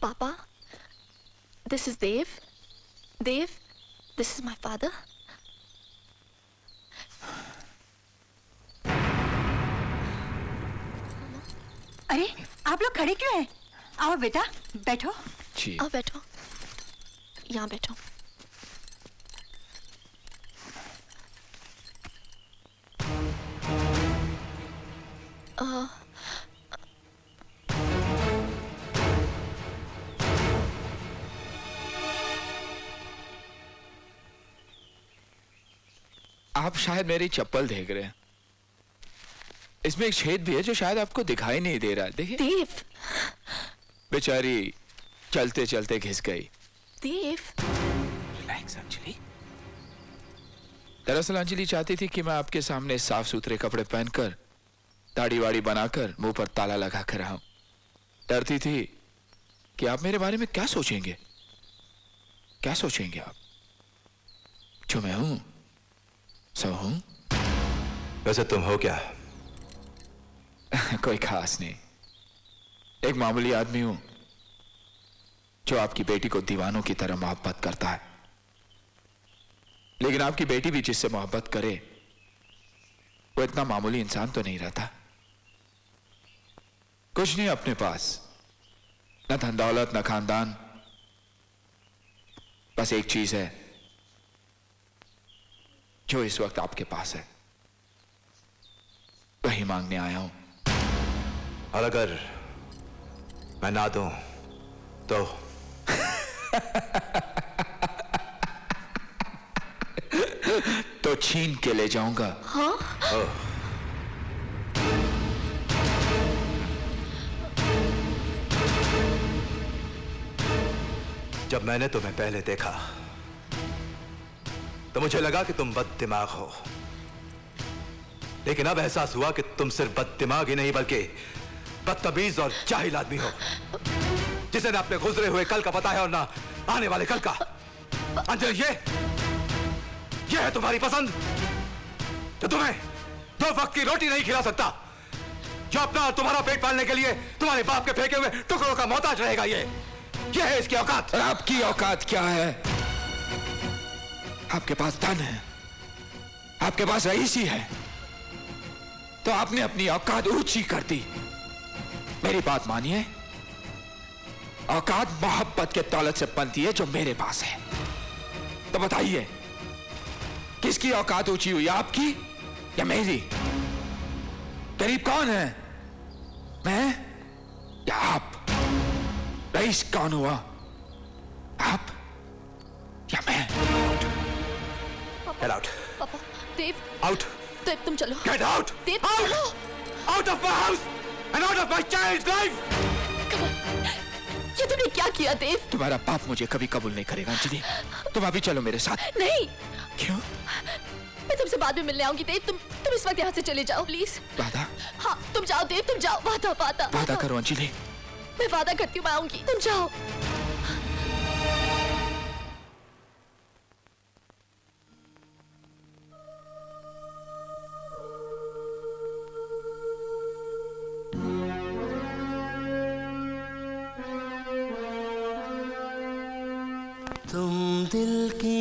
Papa, this is Dev. Dev, this is my father. अरे आप लोग खड़े क्यों हैं? आओ बेटा बैठो। जी। आओ बैठो, यहाँ बैठो। आप शायद मेरी चप्पल देख रहे हैं। इसमें एक छेद भी है जो शायद आपको दिखाई नहीं दे रहा। देखिए देव, बेचारी चलते चलते घिस गई। देव, रिलैक्स अंजलि। दरअसल अंजलि चाहती थी कि मैं आपके सामने साफ सुथरे कपड़े पहनकर, दाढ़ी वाड़ी बनाकर, मुंह पर ताला लगा कर आऊं। डरती थी कि आप मेरे बारे में क्या सोचेंगे। क्या सोचेंगे आप? जो मैं हूं सो हूं। वैसे तुम हो क्या? कोई खास नहीं, एक मामूली आदमी हूं जो आपकी बेटी को दीवानों की तरह मोहब्बत करता है। लेकिन आपकी बेटी भी जिससे मोहब्बत करे वो इतना मामूली इंसान तो नहीं रहता। कुछ नहीं अपने पास, न धन दौलत न खानदान, बस एक चीज है जो इस वक्त आपके पास है, वही मांगने आया हूं। और अगर मैं ना दूं तो? तो छीन के ले जाऊंगा। हाँ? जब मैंने तुम्हें पहले देखा तो मुझे लगा कि तुम बददिमाग हो, लेकिन अब एहसास हुआ कि तुम सिर्फ बददिमाग ही नहीं बल्कि बदतमीज और जाहिल आदमी हो, जिसे ना अपने गुजरे हुए कल का पता है और ना आने वाले कल का। अंजलि, ये है तुम्हारी पसंद जो तुम्हें 2 वक्त की रोटी नहीं खिला सकता, जो अपना और तुम्हारा पेट पालने के लिए तुम्हारे बाप के फेंके हुए टुकड़ों का मोहताज रहेगा। ये है इसकी औकात। और आपकी औकात क्या है? आपके पास धन है, आपके पास रईसी है, तो आपने अपनी औकात ऊंची कर दी। मेरी बात मानिए, औकात मोहब्बत के दौलत से बनती है जो मेरे पास है। तो बताइए किसकी औकात ऊंची हुई, आपकी या मेरी? गरीब कौन है, मैं या आप? रईस कौन हुआ, आप या मैं? Get out. पापा, देव, Out. देव तुम चलो। Get out. देव, Out. चलो। Out of my house and out of my child's life. ये तुमने क्या किया देव? तुम्हारा बाप मुझे कभी कबूल नहीं करेगा अंजलि। तुम अभी चलो मेरे साथ। नहीं, क्यों? मैं तुमसे बाद में मिलने आऊंगी देव। तुम इस वक्त यहाँ से चले जाओ प्लीज। वादा? हाँ तुम जाओ देव, तुम जाओ। वादा वादा वादा करो अंजलि। मैं वादा करती हूँ मैं आऊंगी, तुम जाओ। तुम दिल की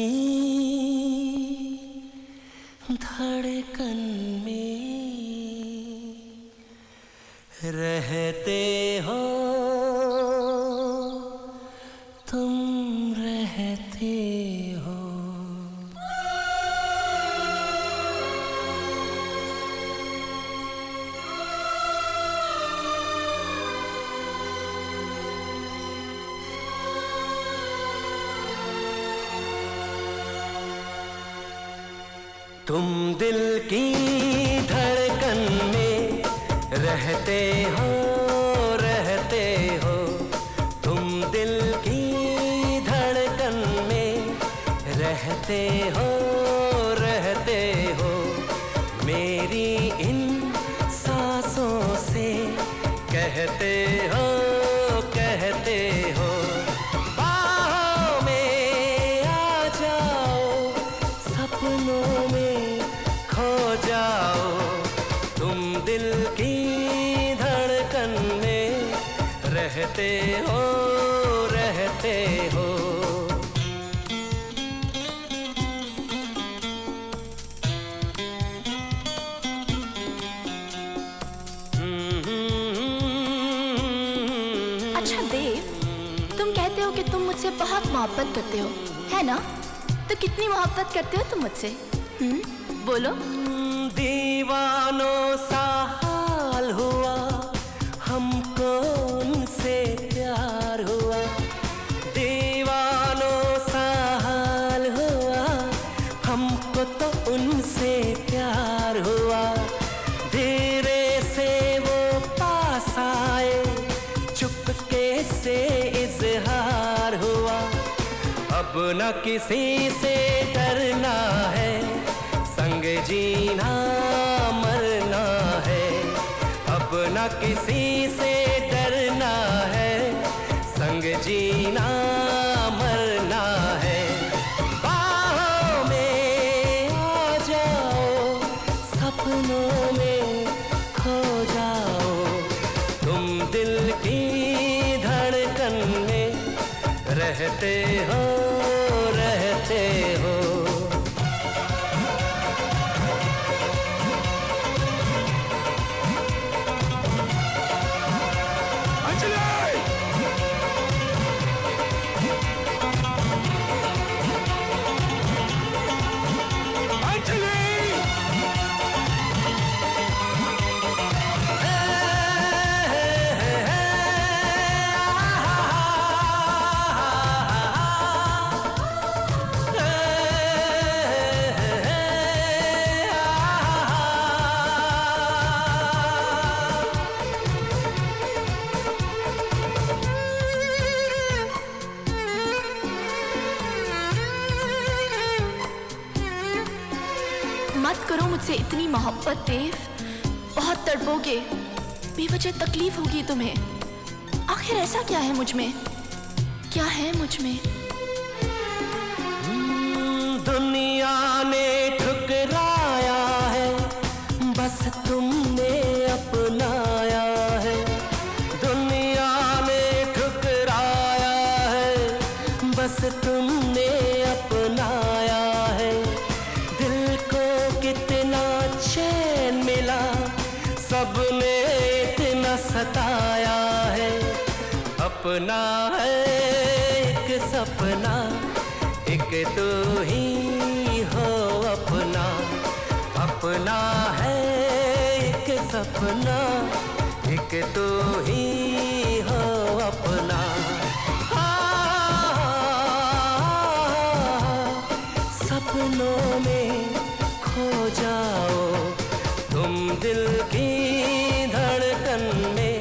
धड़कन में रहते हो, तुम रहते हो। तुम दिल की धड़कन में रहते हो, रहते हो। तुम दिल की धड़कन में रहते हो, रहते हो। मेरी इन सांसों से कहते हो, कहते हो। बाहों में आ जाओ, सपनों में खो जाओ। तुम दिल की धड़कन में रहते हो, कि तुम मुझसे बहुत मोहब्बत करते हो, है ना? तो कितनी मोहब्बत करते हो तुम मुझसे? बोलो। दीवानों सा हाल हुआ, हमको उनसे प्यार हुआ। दीवानों सा हाल हुआ, हमको तो उनसे प्यार हुआ। धीरे से वो पास आए, चुपके से इजहार हुआ। अब न किसी से डरना है, संग जीना मरना है। अब न किसी से डरना है, संग जीना मरना है। बाहों में आ जाओ, सपनों में खो जाओ। तुम दिल की धड़कन में रहते हो, रहते हो। मत करो मुझसे इतनी मोहब्बत देव, बहुत तड़पोगे, बेवजह तकलीफ होगी तुम्हें। आखिर ऐसा क्या है मुझ में, क्या है मुझ में? दुनिया ने ठुकराया है, बस तुमने अपनाया है। दुनिया ने ठुकराया है, बस तुमने अपनाया है। दिल को कितना चैन मिला, सबने इतना सताया है। अपना है एक सपना, एक तो ही हो अपना। अपना है एक सपना, एक तो ही हो अपना। सपनों में खो जाओ, तुम दिल की धड़कन में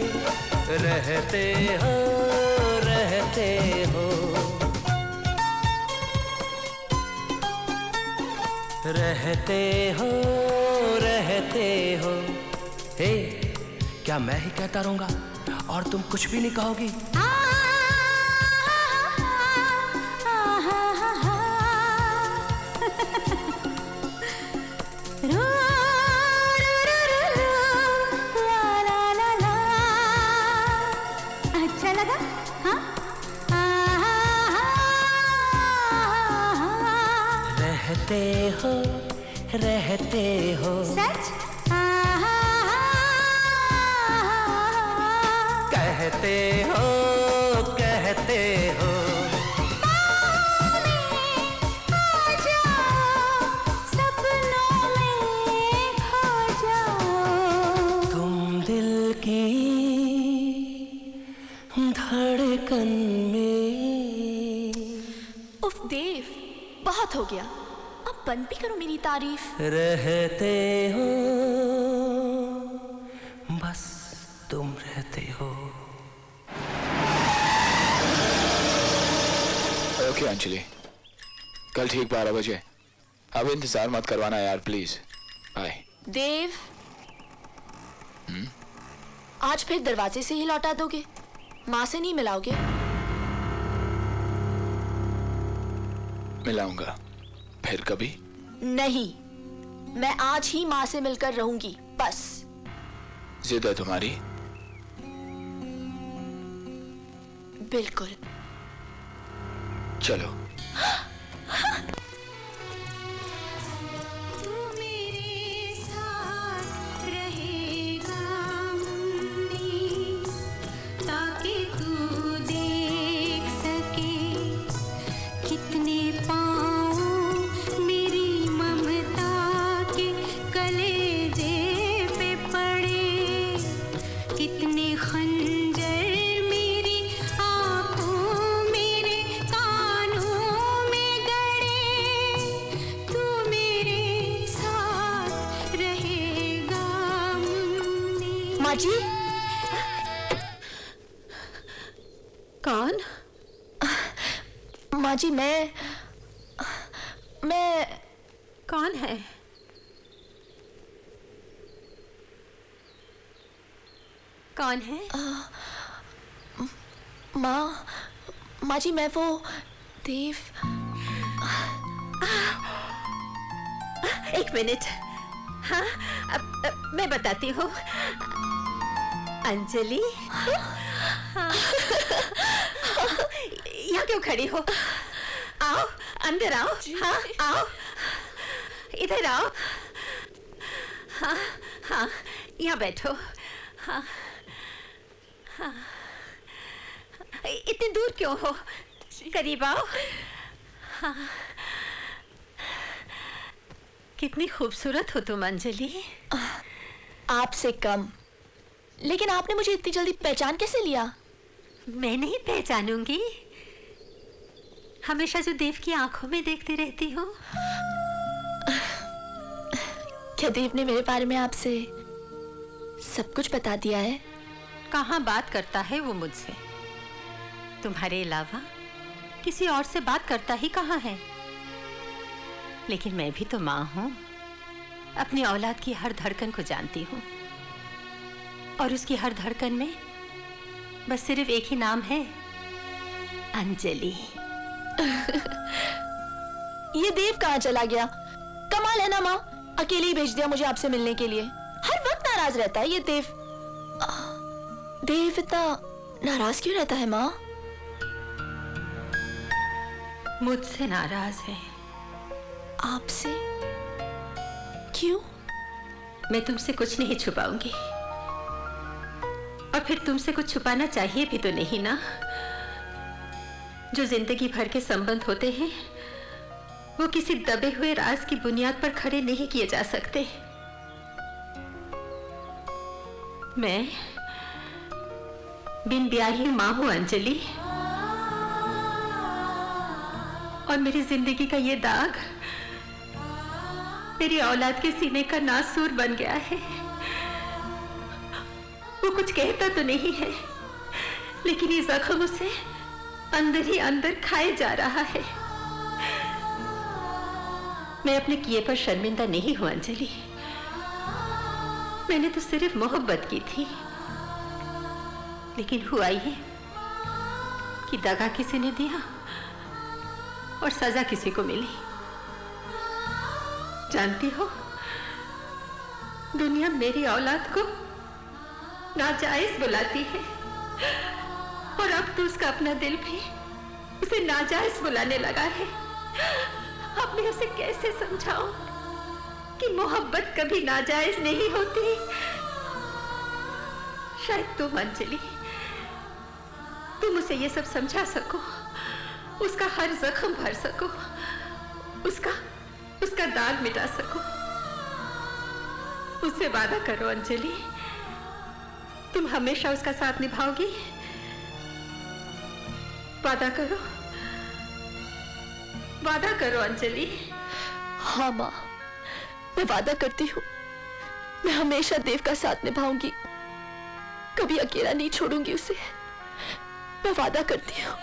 रहते हो, रहते हो। रहते हो, रहते हो। हे, क्या मैं ही कहता रहूंगा और तुम कुछ भी नहीं कहोगी? अच्छा लगा? हाँ? रहते हो, रहते हो। सच? कहते हो, कहते हो। सपनों में खो जाओ, तुम दिल की धड़कन में। उफ देव, बहुत हो गया, अब बंद भी करो मेरी तारीफ। रहते हो, बस तुम रहते हो। ओके अंजलि, कल ठीक 12 बजे। अब इंतजार मत करवाना यार, प्लीज। बाय। देव, आज फिर दरवाजे से ही लौटा दोगे? माँ से नहीं मिलाओगे? मिलाऊंगा फिर कभी। नहीं, मैं आज ही माँ से मिलकर रहूंगी, बस। जिद है तुम्हारी? बिल्कुल। चलो। तू मेरे साथ रहेगा मुन्नी, ताकि तू देख सके माँ जी। कौन? माँ जी मैं कौन है? कौन है? माँ जी मैं वो देव। एक मिनट। हाँ, अब मैं बताती हूँ। अंजलि, हाँ। यहाँ क्यों खड़ी हो? आओ, अंदर आओ। हाँ, आओ, इधर आओ। हाँ, हाँ, यहाँ बैठो। हाँ, हाँ। इतनी दूर क्यों हो? करीब आओ। हाँ। कितनी खूबसूरत हो तुम अंजलि। आपसे कम, लेकिन आपने मुझे इतनी जल्दी पहचान कैसे लिया? मैं नहीं पहचानूंगी। हमेशा जो देव की आंखों में देखती रहती हूँ। क्या देव ने मेरे बारे में आपसे सब कुछ बता दिया है? कहाँ बात करता है वो मुझसे? तुम्हारे अलावा किसी और से बात करता ही कहाँ है? लेकिन मैं भी तो माँ हूँ, अपनी औलाद की हर धड़कन को जानती हूँ, और उसकी हर धड़कन में बस सिर्फ एक ही नाम है, अंजलि। ये देव कहाँ चला गया? कमाल है ना माँ, अकेले ही भेज दिया मुझे आपसे मिलने के लिए। हर वक्त नाराज रहता है ये देव। देव इतना नाराज क्यों रहता है माँ? मुझसे नाराज है। आपसे? क्यों? मैं तुमसे कुछ नहीं छुपाऊंगी, और फिर तुमसे कुछ छुपाना चाहिए भी तो नहीं ना। जो जिंदगी भर के संबंध होते हैं वो किसी दबे हुए राज की बुनियाद पर खड़े नहीं किए जा सकते। मैं बिन ब्याही मां हूं अंजलि, और मेरी जिंदगी का ये दाग मेरी औलाद के सीने का नासूर बन गया है। वो कुछ कहता तो नहीं है, लेकिन ये जख्म उसे अंदर ही अंदर खाए जा रहा है। मैं अपने किए पर शर्मिंदा नहीं हूं अंजलि। मैंने तो सिर्फ मोहब्बत की थी, लेकिन हुआ ये कि दगा किसी ने दिया और सजा किसी को मिली। जानती हो, दुनिया मेरी औलाद को नाजायज बुलाती है, और अब तो उसका अपना दिल भी उसे नाजायज बुलाने लगा है। अब मैं उसे कैसे समझाऊं कि मोहब्बत कभी नाजायज नहीं होती? शायद तुम अंजलि, तुम उसे ये सब समझा सको, उसका हर जख्म भर सको, उसका दाग मिटा सको। उससे वादा करो अंजलि, तुम हमेशा उसका साथ निभाओगी। वादा करो, वादा करो अंजलि। हाँ माँ, मैं वादा करती हूँ, मैं हमेशा देव का साथ निभाऊंगी, कभी अकेला नहीं छोड़ूंगी उसे। मैं वादा करती हूँ।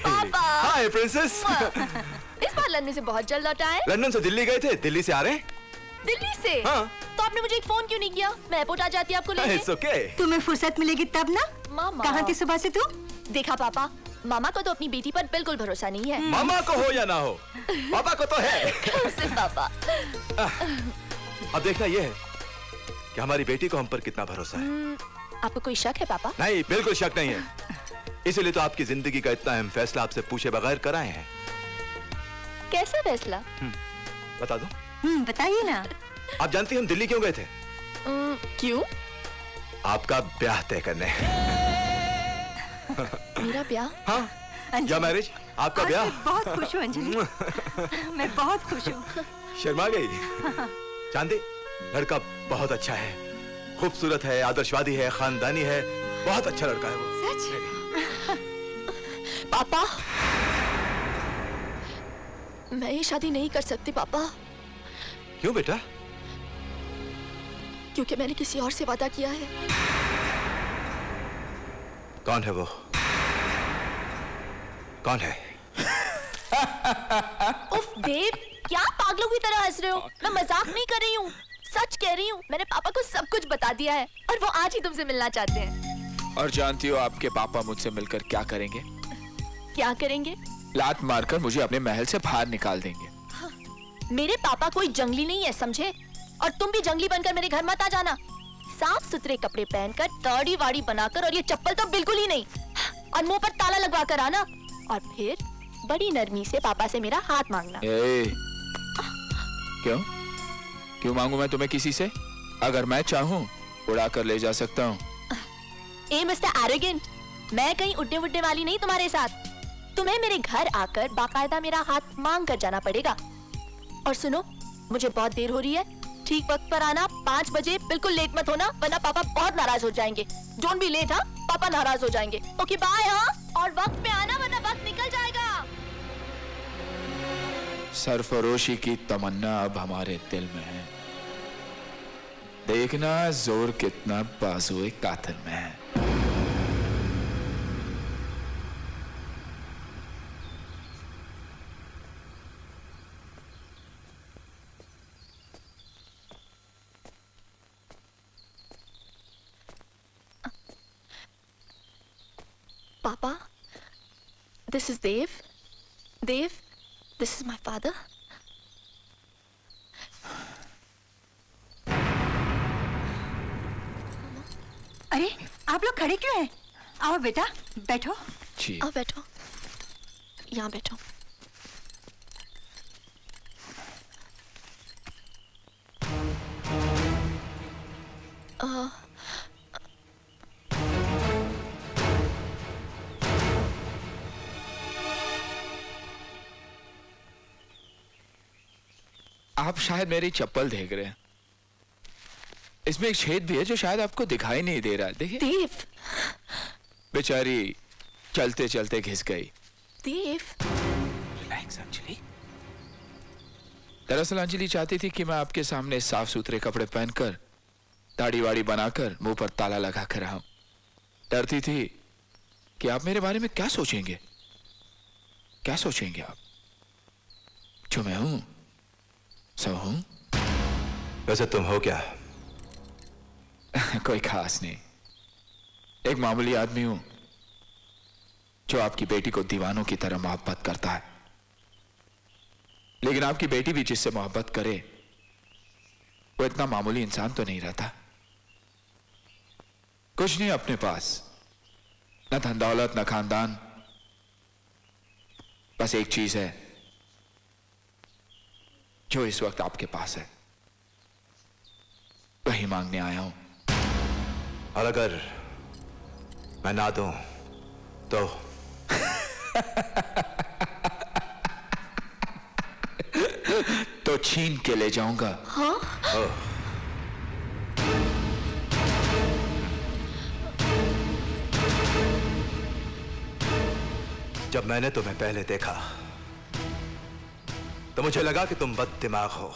पापा। हाय प्रिंसेस। इस बार लंदन से बहुत जल्द लौटा है। लंदन से दिल्ली गए थे, दिल्ली से आ रहे हैं। दिल्ली से? हाँ। तो आपने मुझे एक फोन क्यों नहीं किया? मैं एयरपोर्ट आ जाती आपको लेके। It's okay। तुम्हें फुर्सत मिलेगी तब ना। मामा। कहाँ थी सुबह से तू? देखा पापा, मामा को तो अपनी बेटी पर बिल्कुल भरोसा नहीं है। मामा को हो या ना हो, पापा को तो है। सिर्फ पापा। अब देखना ये है कि हमारी बेटी को हम पर कितना भरोसा है। आपको कोई शक है पापा? नहीं, बिल्कुल शक नहीं है। इसीलिए तो आपकी जिंदगी का इतना अहम फैसला आपसे पूछे बगैर कराए हैं। कैसा फैसला? बता दो। बताइए ना। आप जानती हैं हम दिल्ली क्यों गए थे? क्यों? आपका ब्याह तय करने। मेरा ब्याह? हाँ, या मैरिज, आपका ब्याह। मैं बहुत खुश हूँ अंजलि। मैं बहुत खुश हूँ। शर्मा गई। चांदी, लड़का बहुत अच्छा है, खूबसूरत है, आदर्शवादी है, खानदानी है, बहुत अच्छा लड़का है वो। सच? पापा, मैं ये शादी नहीं कर सकती पापा, क्यों बेटा? क्योंकि मैंने किसी और से वादा किया है। कौन है वो? कौन है? उफ देव, क्या पागलों की तरह हंस रहे हो? मैं मजाक नहीं कर रही हूँ, सच कह रही हूँ। मैंने पापा को सब कुछ बता दिया है और वो आज ही तुमसे मिलना चाहते हैं। और जानती हो आपके पापा मुझसे मिलकर क्या करेंगे? क्या करेंगे? लात मारकर मुझे अपने महल से बाहर निकाल देंगे। मेरे पापा कोई जंगली नहीं है, समझे? और तुम भी जंगली बनकर मेरे घर मत आ जाना। साफ सुथरे कपड़े पहनकर, दाढ़ी वाड़ी बनाकर, और ये चप्पल तो बिल्कुल ही नहीं, और मुंह पर ताला लगवा कर आना, और फिर बड़ी नरमी से पापा से मेरा हाथ मांगना। क्यों? क्यों मांगू मैं तुम्हें किसी से? अगर मैं चाहूँ उड़ा कर ले जा सकता हूँ। ए मिस्टर एरोगेंट, मैं कहीं उड्डे वुड्डे वाली नहीं तुम्हारे साथ। तुम्हें मेरे घर आकर बाकायदा मेरा हाथ मांग कर जाना पड़ेगा। और सुनो, मुझे बहुत देर हो रही है, ठीक वक्त पर आना, 5 बजे, बिल्कुल लेट मत होना, वरना पापा बहुत नाराज हो जाएंगे। डोंट बी लेट, हाँ? पापा नाराज हो जाएंगे। ओके बाय, हाँ? और वक्त पे आना, वरना वक्त निकल जाएगा। सरफरोशी की तमन्ना अब हमारे दिल में है, देखना जोर कितना बाजुए कातिल में है। Papa, this is Dev. Dev, this is my father. अरे आप लोग खड़े क्यों हैं? आओ बेटा, बैठो। जी। आओ बैठो, यहाँ बैठो। आप शायद मेरी चप्पल देख रहे हैं। इसमें एक छेद भी है जो शायद आपको दिखाई नहीं दे रहा। देखिए, देव, बेचारी चलते चलते घिस गई। देव, रिलैक्स अंजलि। दरअसल अंजलि चाहती थी कि मैं आपके सामने साफ सुथरे कपड़े पहनकर, दाढ़ी वाड़ी बनाकर, मुंह पर ताला लगा कर आऊं। डरती थी कि आप मेरे बारे में क्या सोचेंगे। क्या सोचेंगे आप? जो मैं हूं सो हूं। वैसे तुम हो क्या? कोई खास नहीं, एक मामूली आदमी हूं जो आपकी बेटी को दीवानों की तरह मोहब्बत करता है। लेकिन आपकी बेटी भी जिससे मोहब्बत करे वो इतना मामूली इंसान तो नहीं रहता। कुछ नहीं अपने पास, न धन दौलत, न खानदान, बस एक चीज है जो इस वक्त आपके पास है, वही मांगने आया हूं। और अगर मैं ना दूं तो? तो छीन के ले जाऊंगा। हाँ? जब मैंने तुम्हें पहले देखा तो मुझे लगा कि तुम बददिमाग हो,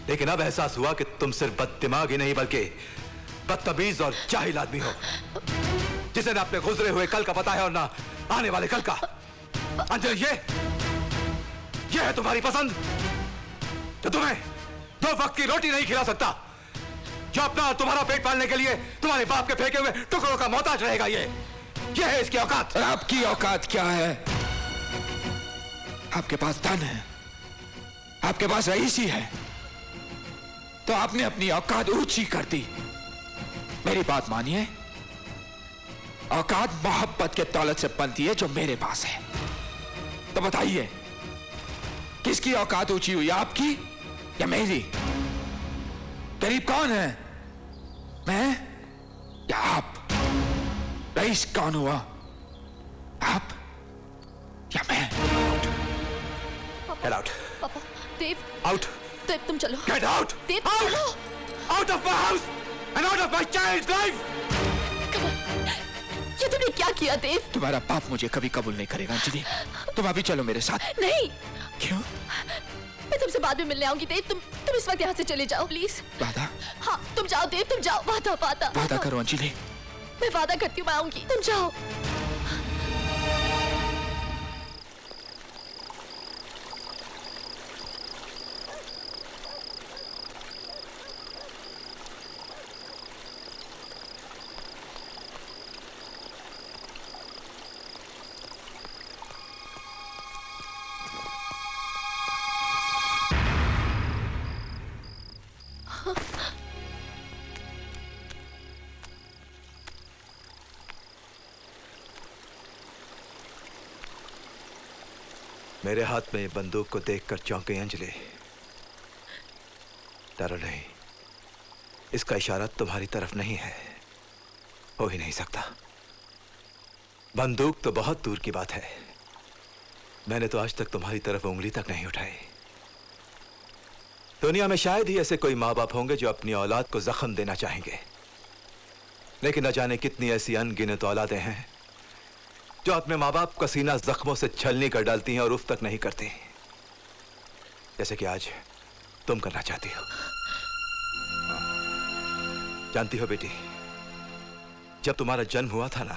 लेकिन अब एहसास हुआ कि तुम सिर्फ बददिमाग ही नहीं बल्कि बदतमीज और जाहिल आदमी हो, जिसे ना अपने गुजरे हुए कल का पता है और ना आने वाले कल का। अंजलि, ये है तुम्हारी पसंद, जो तुम्हें 2 वक्त की रोटी नहीं खिला सकता, जो अपना और तुम्हारा पेट पालने के लिए तुम्हारे बाप के फेंके हुए टुकड़ों का मोहताज रहेगा। ये है इसकी औकात। और आपकी औकात क्या है? आपके पास धन है, आपके पास रईसी है, तो आपने अपनी औकात ऊंची कर दी। मेरी बात मानिए, औकात मोहब्बत के दौलत से बनती है जो मेरे पास है। तो बताइए, किसकी औकात ऊंची हुई, आपकी या मेरी? गरीब कौन है, मैं या आप? रईस कौन हुआ, आप या मैं? Get out. पापा, देव, Out. देव तुम चलो। Get out! देव Out! चलो। Out of my house and out of my child's life! ये तुमने क्या किया देव? तुम्हारा बाप मुझे कभी कबूल नहीं करेगा अंजलि। तुम अभी चलो मेरे साथ। नहीं, क्यों? मैं तुमसे बाद में मिलने आऊंगी देव। तुम इस वक्त यहाँ से चले जाओ प्लीज। वादा? हाँ तुम जाओ देव, तुम जाओ। वादा वादा वादा करो अंजलि। मैं वादा करती हूँ मैं आऊंगी, तुम जाओ। मेरे हाथ में बंदूक को देखकर चौंक गई अंजलि। डरो नहीं, इसका इशारा तुम्हारी तरफ नहीं है, हो ही नहीं सकता। बंदूक तो बहुत दूर की बात है, मैंने तो आज तक तुम्हारी तरफ उंगली तक नहीं उठाई। दुनिया में शायद ही ऐसे कोई माँ बाप होंगे जो अपनी औलाद को जख्म देना चाहेंगे, लेकिन न जाने कितनी ऐसी अनगिनत औलादें हैं जो अपने माँ बाप का सीना जख्मों से छलनी कर डालती हैं और उफ तक नहीं करती, जैसे कि आज तुम करना चाहती हो। जानती हो बेटी, जब तुम्हारा जन्म हुआ था ना,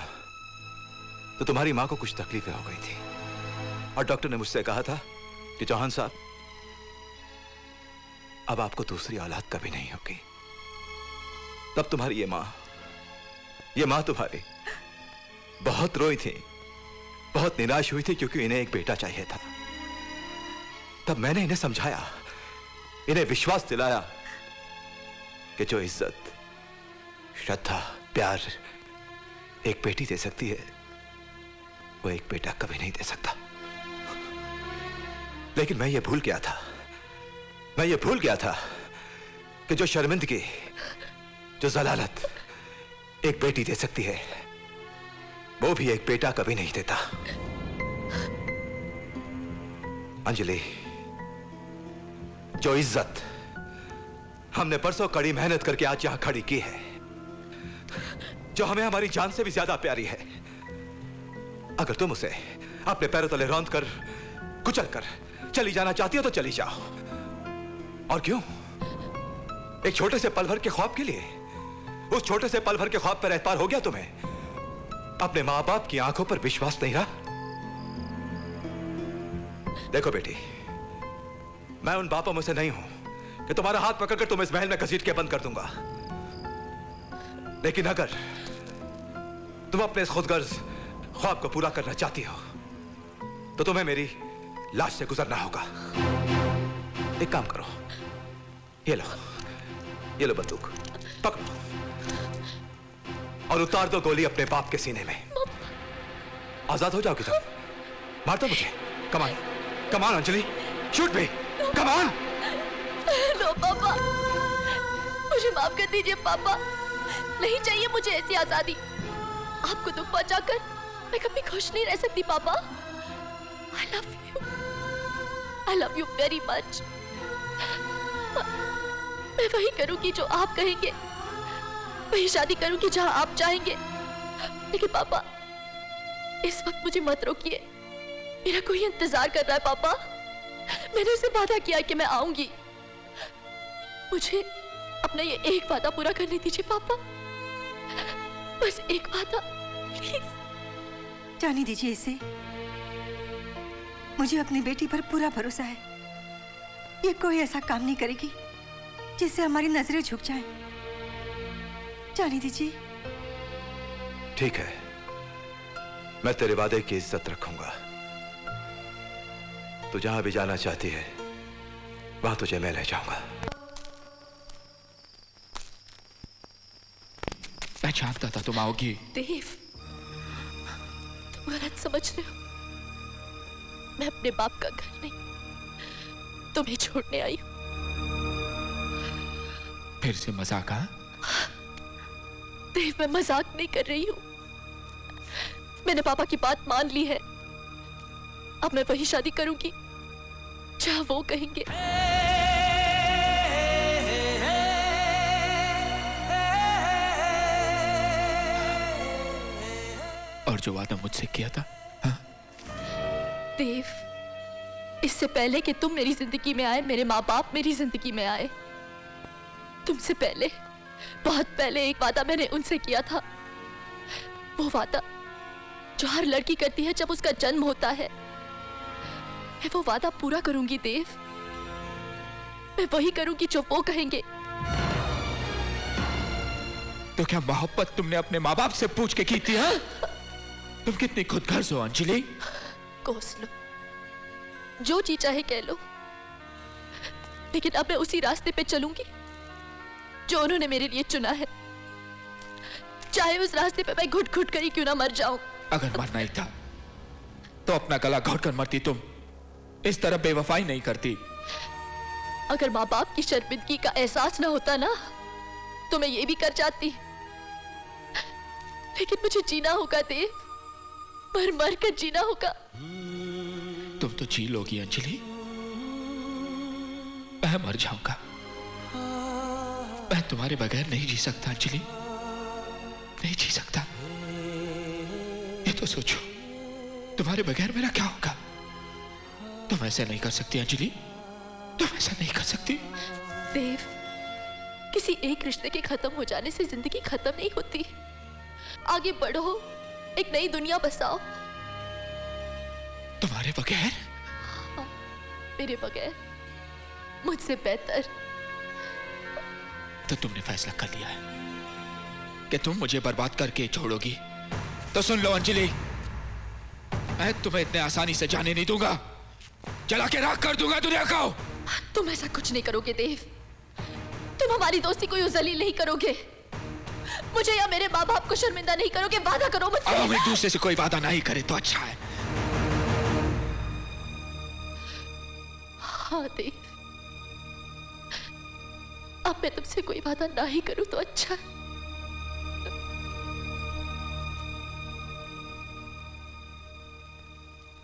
तो तुम्हारी माँ को कुछ तकलीफें हो गई थी और डॉक्टर ने मुझसे कहा था कि चौहान साहब, अब आपको दूसरी औलाद कभी नहीं होगी। तब तुम्हारी ये माँ तुम्हारी बहुत रोई थी, बहुत निराश हुई थी, क्योंकि इन्हें एक बेटा चाहिए था। तब मैंने इन्हें समझाया, इन्हें विश्वास दिलाया कि जो इज्जत, श्रद्धा, प्यार एक बेटी दे सकती है, वो एक बेटा कभी नहीं दे सकता। लेकिन मैं ये भूल गया था कि जो शर्मिंदगी, जो जलालत एक बेटी दे सकती है, वो भी एक बेटा कभी नहीं देता। अंजलि, जो इज्जत हमने परसों कड़ी मेहनत करके आज यहां खड़ी की है, जो हमें हमारी जान से भी ज्यादा प्यारी है, अगर तुम उसे अपने पैरों तले रौंद कर, कुचल कर चली जाना चाहती हो तो चली जाओ। और क्यों? एक छोटे से पल भर के ख्वाब के लिए, उस छोटे से पल भर के ख्वाब पर एतबार हो गया तुम्हें? अपने मां बाप की आंखों पर विश्वास नहीं रहा? देखो बेटी, मैं उन बापों में से नहीं हूं कि तुम्हारा हाथ पकड़कर तुम इस महल में घसीट के बंद कर दूंगा, लेकिन अगर तुम अपने इस खुदगर्ज ख्वाब को पूरा करना चाहती हो तो तुम्हें मेरी लाश से गुजरना होगा। एक काम करो, ये लो बंदूक, पकड़ो और उतार दो गोली अपने बाप के सीने में। आजाद हो जाओगी तुम। मार दो मुझे। Come on Anjali, shoot me, come on. लो पापा, मुझे माफ कर दीजिए पापा, नहीं चाहिए मुझे ऐसी आजादी। आपको दुख पहुंचाकर मैं कभी खुश नहीं रह सकती पापा। I love you very much। मैं वही करूंगी जो आप कहेंगे, वही शादी करूंगी जहां आप चाहेंगे। लेकिन पापा, इस वक्त मुझे मत रोकिए, मेरा कोई इंतजार कर रहा है पापा। मैंने उसे वादा किया कि मैं आऊंगी। मुझे अपना ये एक वादा पूरा करने दीजिए पापा, बस एक वादा प्लीज। जाने दीजिए इसे, मुझे अपनी बेटी पर पूरा भरोसा है। ये कोई ऐसा काम नहीं करेगी जिससे हमारी नजरें झुक जाएं। जाने दीजिए। ठीक है, मैं तेरे वादे की इज्जत रखूंगा। तू जहां भी जाना चाहती है वहां तुझे मैं ले जाऊंगा। मैं जानता था तुम आओगी। देव, तुम गलत समझ रहे हो। मैं अपने बाप का घर नहीं, तुम्हें छोड़ने आई हूं। फिर से मजाक? देव, मैं मजाक नहीं कर रही हूं। मैंने पापा की बात मान ली है। अब मैं वही शादी करूंगी जहां वो कहेंगे। जो वादा मुझसे किया था? हाँ? देव, इससे पहले कि तुम मेरी जिंदगी में आए, मेरे माँ बाप मेरी जिंदगी में आए। तुमसे पहले, बहुत पहले एक वादा मैंने उनसे किया था। वो वादा जो हर लड़की करती है जब उसका जन्म होता है। मैं वो वादा पूरा करूंगी देव। मैं वही करूंगी जो वो कहेंगे। तो क्या मोहब्बत तुमने अपने माँ बाप से पूछ के की थी? हाँ? तुम कितनी खुदगर्ज हो अंजलि। कोस लो, जो जी चाहे कह लो, लेकिन अब मैं उसी रास्ते पे चलूंगी जो उन्होंने मेरे लिए चुना है, चाहे उस रास्ते पे मैं घुट घुट कर ही क्यों ना मर जाऊं। अगर मरना ही था तो अपना गला घोट कर मरती। तुम इस तरह बेवफाई नहीं करती। अगर माँ बाप की शर्मिंदगी का एहसास ना होता ना तो मैं ये भी कर जाती, लेकिन मुझे जीना होगा देव, मर मर कर जीना होगा। तुम तो जी लोगी अंजलि, मैं मर जाऊंगा। मैं तुम्हारे बगैर नहीं जी सकता अंजलि, नहीं जी सकता। ये तो सोचो, तुम्हारे बगैर मेरा क्या होगा? तुम ऐसे नहीं कर सकती अंजलि, तुम ऐसा नहीं कर सकती। देव, किसी एक रिश्ते के खत्म हो जाने से जिंदगी खत्म नहीं होती। आगे बढ़ो, एक नई दुनिया बसाओ। तुम्हारे बगैर? हाँ, मेरे बगैर, मुझसे बेहतर। तो तुमने फैसला कर लिया है कि तुम मुझे बर्बाद करके छोड़ोगी। तो सुन लो अंजलि, मैं तुम्हें इतने आसानी से जाने नहीं दूंगा। जला के राख कर दूंगा दुनिया को। तुम ऐसा कुछ नहीं करोगे देव। तुम हमारी दोस्ती को यूं जलील नहीं करोगे। मुझे या मेरे माँ बाप को शर्मिंदा नहीं करोगे। वादा करो मुझसे। अब हम एक दूसरे से कोई वादा नहीं करे तो अच्छा है। हाँ देव, अब मैं तुमसे कोई वादा ना ही करूं तो अच्छा है।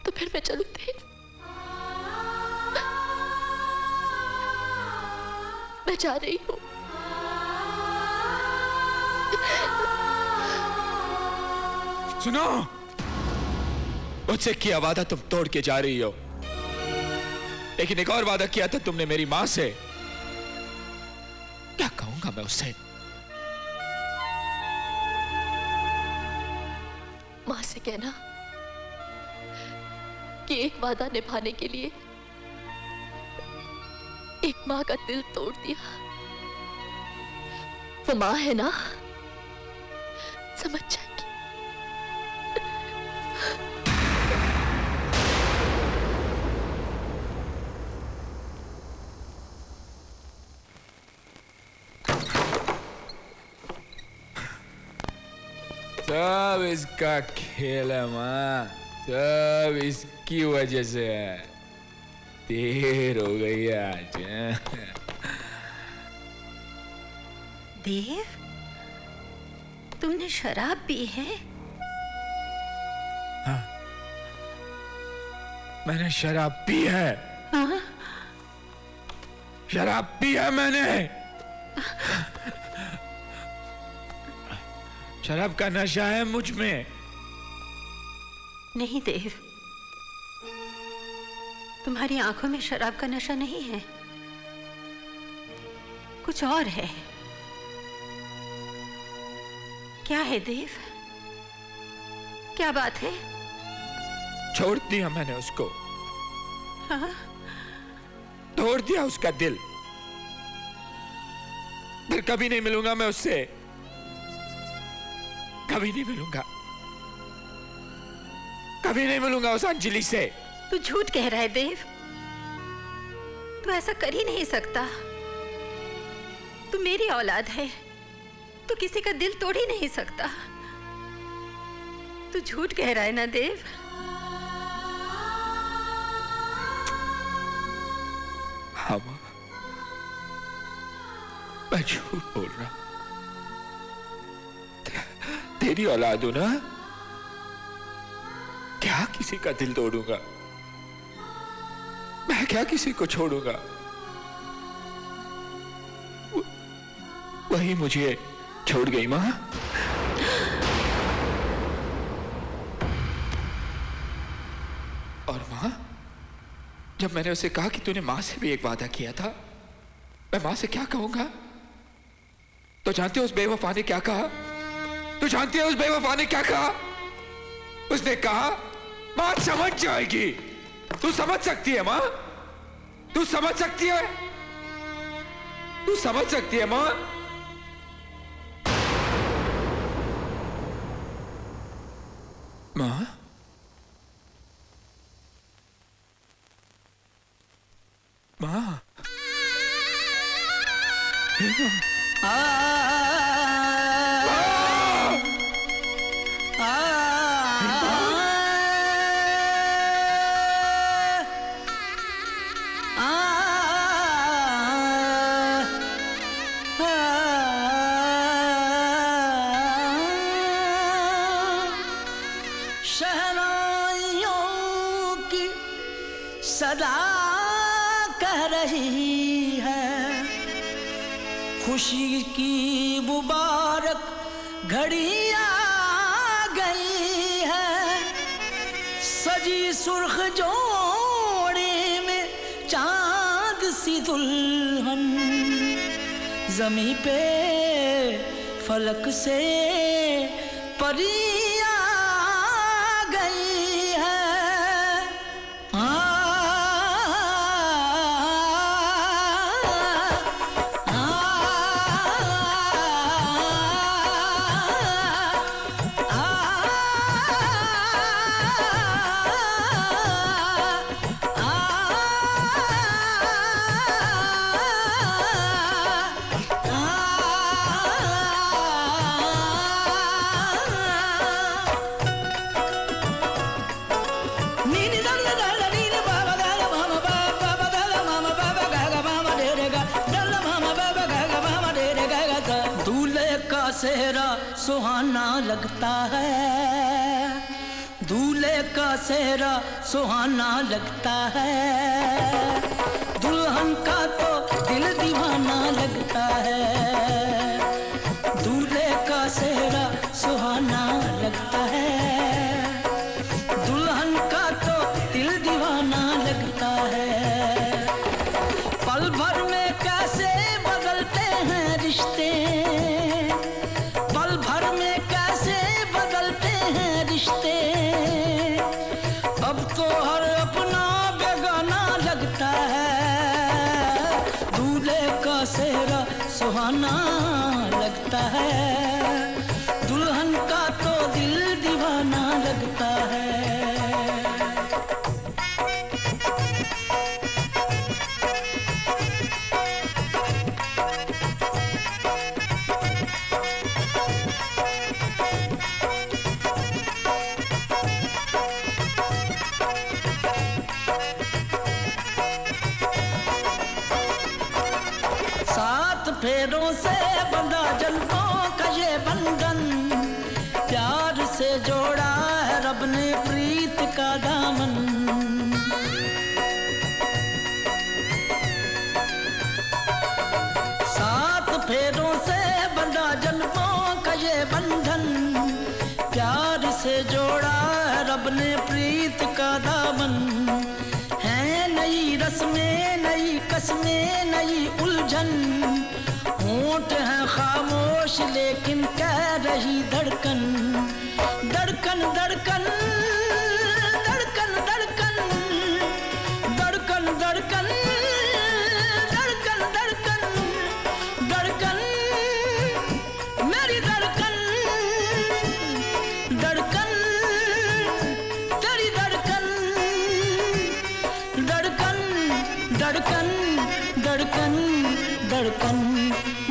तो फिर मैं चलूं देव? मैं जा रही हूं। सुनो, मुझसे किया वादा तुम तोड़ के जा रही हो, लेकिन एक और वादा किया था तुमने मेरी मां से। क्या कहूंगा मैं उससे? मां से कहना कि एक वादा निभाने के लिए एक मां का दिल तोड़ दिया। वो मां है ना, समझ जाएगी। सब इसका खेल है मां, सब इसकी वजह से है। देर हो गई आज। देव, तुमने शराब पी है? हाँ, मैंने शराब पी है। हाँ? शराब पी है मैंने। शराब का नशा है मुझ में। नहीं देव, तुम्हारी आंखों में शराब का नशा नहीं है, कुछ और है। क्या है देव? क्या बात है? छोड़ दिया मैंने उसको। हाँ? तोड़ दिया उसका दिल। फिर कभी नहीं मिलूंगा मैं उससे, कभी नहीं मिलूंगा, कभी नहीं मिलूंगा उस अंजलि से। तू झूठ कह रहा है देव, तू ऐसा कर ही नहीं सकता। तू मेरी औलाद है, तू किसी का दिल तोड़ ही नहीं सकता। तू झूठ कह रहा है ना देव? हाँ मां, मैं झूठ बोल रहा। तेरी औलाद हूं ना, क्या किसी का दिल तोड़ूंगा? मैं क्या किसी को छोड़ूंगा? वही मुझे छोड़ गई मां। जब मैंने उसे कहा कि तूने मां से भी एक वादा किया था, मैं मां से क्या कहूंगा? तो जानते हो उस बेवफा ने क्या कहा? तू जानती है उस बेवफा ने क्या कहा? उसने कहा मां समझ जाएगी। तू समझ सकती है मां? तू समझ सकती है? तू समझ सकती है मां? मां? मां? शहनाइयों की सदा कह रही है, खुशी की मुबारक घड़ी आ गई है। सजी सुर्ख जोड़े में चांद सी दुल्हन, जमी पे फलक से परी आ गई है। सेहरा सुहाना लगता है, दूल्हे का सेहरा सुहाना लगता है। दुल्हन का तो दिल दीवाना लगता है, दूल्हे का सेहरा सुहाना लगता है। दुल्हन का तो दिल दीवाना लगता है। पल भर में कैसे बदलते हैं रिश्ते, पल भर में कैसे बदलते हैं रिश्ते। अब तो हर अपना बेगाना लगता है, दूल्हे का सेहरा सुहाना लगता है। दुल्हन का तो दिल दीवाना लगता है। फेरों से बंधा जन्मों का ये बंधन, प्यार से जोड़ा है रब ने प्रीत का दामन। सात फेरों से बंधा जन्मों का ये बंधन, प्यार से जोड़ा है रब ने प्रीत का दामन। है नई रस्में, नई कस्में, नई उलझन, होंठ है खामोश लेकिन कह रही धड़कन। धड़कन धड़कन धड़कन धड़कन धड़कन धड़कन धड़कन धड़कन धड़कन मेरी धड़कन। धड़कन तेरी धड़कन। धड़कन धड़कन धड़कन धड़कन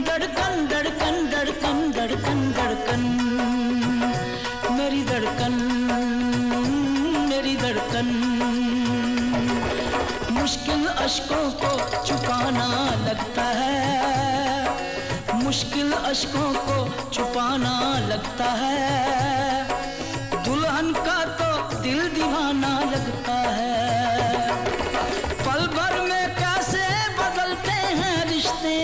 धड़कन धड़कन धड़कन धड़कन धड़कन मेरी धड़कन मेरी धड़कन। मुश्किल अश्कों को छुपाना लगता है, मुश्किल अश्कों को छुपाना लगता है। दुल्हन का तो दिल दीवाना लगता है। पल भर में कैसे बदलते हैं रिश्ते,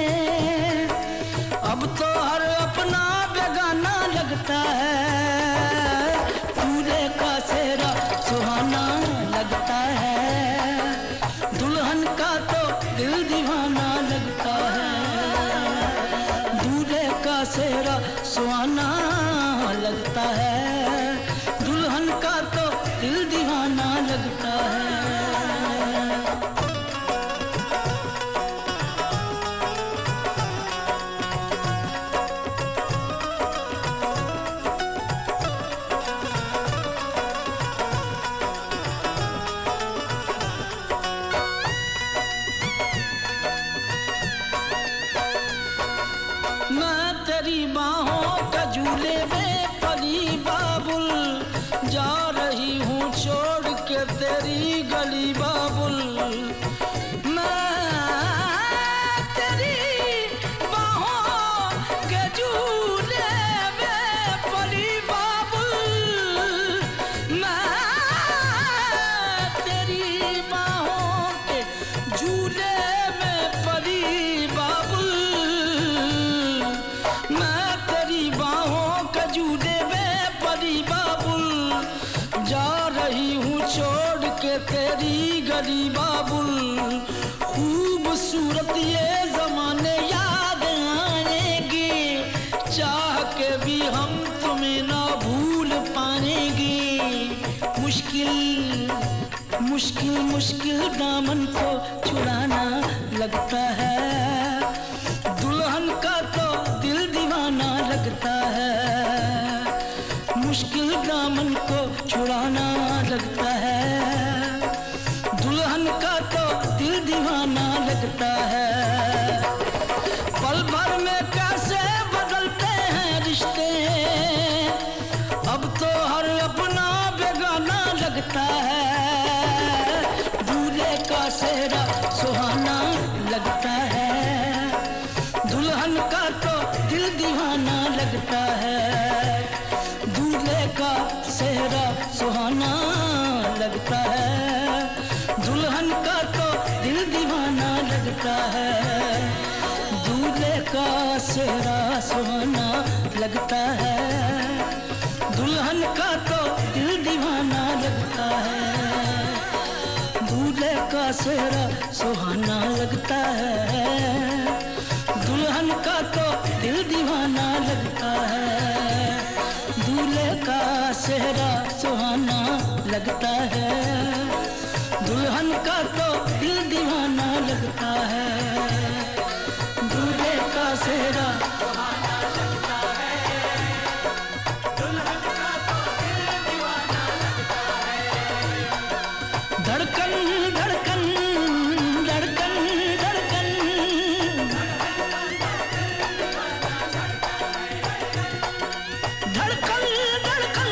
अब तो हर अपना बेगाना लगता है। दूल्हे का सेहरा सुहाना लगता है, दुल्हन का तो दिल दीवाना लगता है, दूल्हे का सेहरा सुहाना लगता है, दुल्हन का तो दिल दीवाना लगता है। मैं तेरी बाहों का झूले में पली बाबुल, जा रही हूँ छोड़ के तेरी गली बाबुल। मैं तेरी बाहों के झूले में पली बाबुल, मैं तेरी बाहों के झूले में पली बाबुल, मैं तेरी बाहों का झूले में पली बाबुल, जा रही हूँ छोड़ के तेरी गली बाबुल। खूबसूरत ये जमाने याद आएंगे, चाह के भी हम तुम्हें ना भूल पाएंगे। मुश्किल मुश्किल मुश्किल दामन को छुड़ाना लगता है, दुल्हन का तो दिल दीवाना लगता है, मुश्किल दामन को छुड़ाना लगता है, दुल्हन का तो दिल दीवाना लगता है। पल भर में कैसे बदलते हैं रिश्ते, अब तो हर अपना बेगाना लगता है, दूल्हे का सेहरा सुहाना लगता है, दुल्हन का तो दिल दीवाना लगता है, दूल्हे का सेहरा सुहाना लगता है, दुल्हन का तो दिल दीवाना लगता है, दूल्हे का सेहरा सुहाना लगता है, दुल्हन का तो दिल दीवाना लगता है, दूल्हे का सेहरा सुहाना लगता है, दुल्हन का तो दिल दीवाना लगता है, दूल्हे का सेहरा सुहाना लगता है, दुल्हन का तो दिल दीवाना लगता है, दूल्हे का सेहरा सुहाना लगता है, दुल्हन का तो दिल दीवाना लगता है। धड़कन धड़कन धड़कन धड़कन, धड़कन धड़कन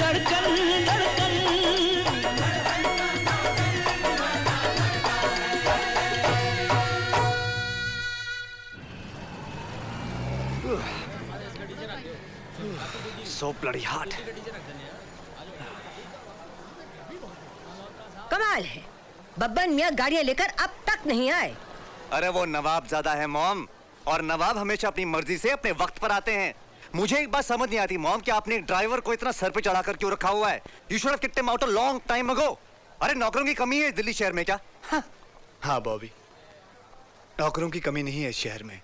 धड़कन धड़कन, So bloody hot. कमाल है, बब्बन मियाँ गाड़ियाँ लेकर अब तक नहीं आए। अरे वो नवाब ज़्यादा है मॉम, और नवाब हमेशा अपनी मर्जी से अपने वक्त पर आते हैं। मुझे एक बात समझ नहीं आती मॉम कि आपने ड्राइवर को इतना सर पे चढ़ाकर क्यों रखा हुआ है? You should have kicked him out a long time ago. अरे नौकरों की कमी है दिल्ली शहर में क्या? हाँ बॉबी, नौकरों की कमी नहीं है इस शहर में,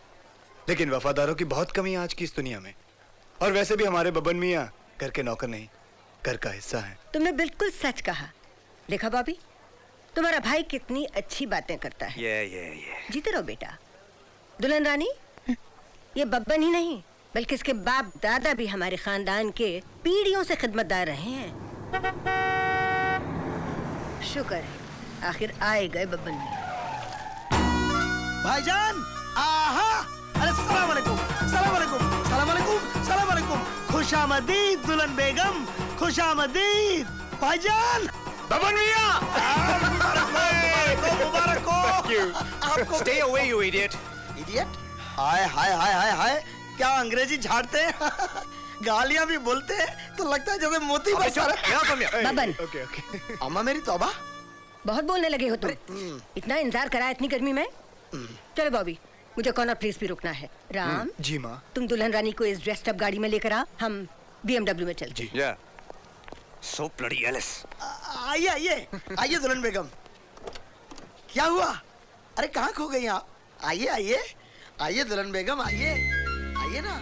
लेकिन वफादारों की बहुत कमी है आज की इस दुनिया में। और वैसे भी हमारे बब्बन मियाँ घर के नौकर नहीं, घर का हिस्सा है। तुमने बिल्कुल सच कहा। देखा बॉबी, तुम्हारा भाई कितनी अच्छी बातें करता है। ये जीते रहो बेटा। दुल्हन रानी, ये बब्बन ही नहीं बल्कि इसके बाप दादा भी हमारे खानदान के पीढ़ियों से खिदमतदार रहे हैं। शुक्र है आखिर आए गए बब्बन मियाँ। भाईजान, आहा, अरे सलाम अलैकुम, सलाम अलैकुम, सलाम अलैकुम, सलाम अलैकुम। खुशामदीद दुल्हन बेगम, खुशामदीद भाईजान। बब्बन मियाँ, मुबारक हो। आपको Stay away, you idiot. Idiot? हाय हाय हाय हाय हाय, क्या अंग्रेजी झाड़ते हैं? गालियां भी बोलते हैं तो लगता है जैसे मोती बरसा रहे। Babban, okay okay. अम्मा मेरी तौबा। बहुत बोलने लगे हो तुम। इतना इंतजार करा इतनी गर्मी में। चलो बॉबी, मुझे कॉर्नर प्लेस भी रुकना है। राम, जी माँ। तुम दुल्हन रानी को इस ड्रेस्ड अप गाड़ी में लेकर आ, हम BMW में चलते। Yeah. So bloody Alice. आइए आइए आइए दुल्हन बेगम। क्या हुआ? अरे कहाँ खो गई आप? आइए आइए आइए दुल्हन बेगम, आइए आइए ना।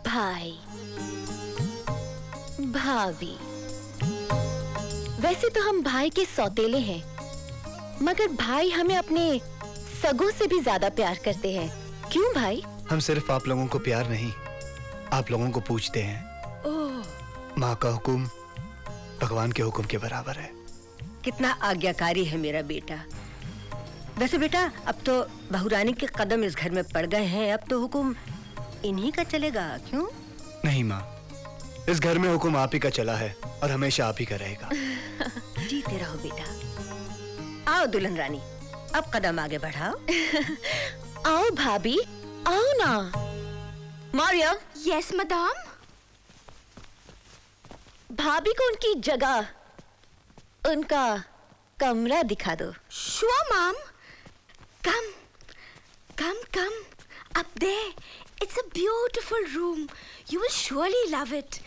भाई भाभी, वैसे तो हम भाई के सौतेले हैं, मगर भाई हमें अपने सगों से भी ज्यादा प्यार करते हैं। क्यों भाई? हम सिर्फ आप लोगों को प्यार नहीं, आप लोगों को पूछते हैं। माँ का हुक्म भगवान के हुक्म के बराबर है। कितना आज्ञाकारी है मेरा बेटा। वैसे बेटा, अब तो बहुरानी के कदम इस घर में पड़ गए हैं, अब तो हुक्म इन्हीं का चलेगा, क्यों? नहीं माँ, इस घर में हुक्म आप ही का चला है और हमेशा आप ही का रहेगा। जीते रहो बेटा। आओ दुल्हन रानी, अब कदम आगे बढ़ाओ। आओ भाभी, आओ ना। मारिया। Yes madam. भाभी को उनकी जगह, उनका कमरा दिखा दो। Sure, Mom. Come, come, come. Up there. It's a beautiful room. You will surely love it.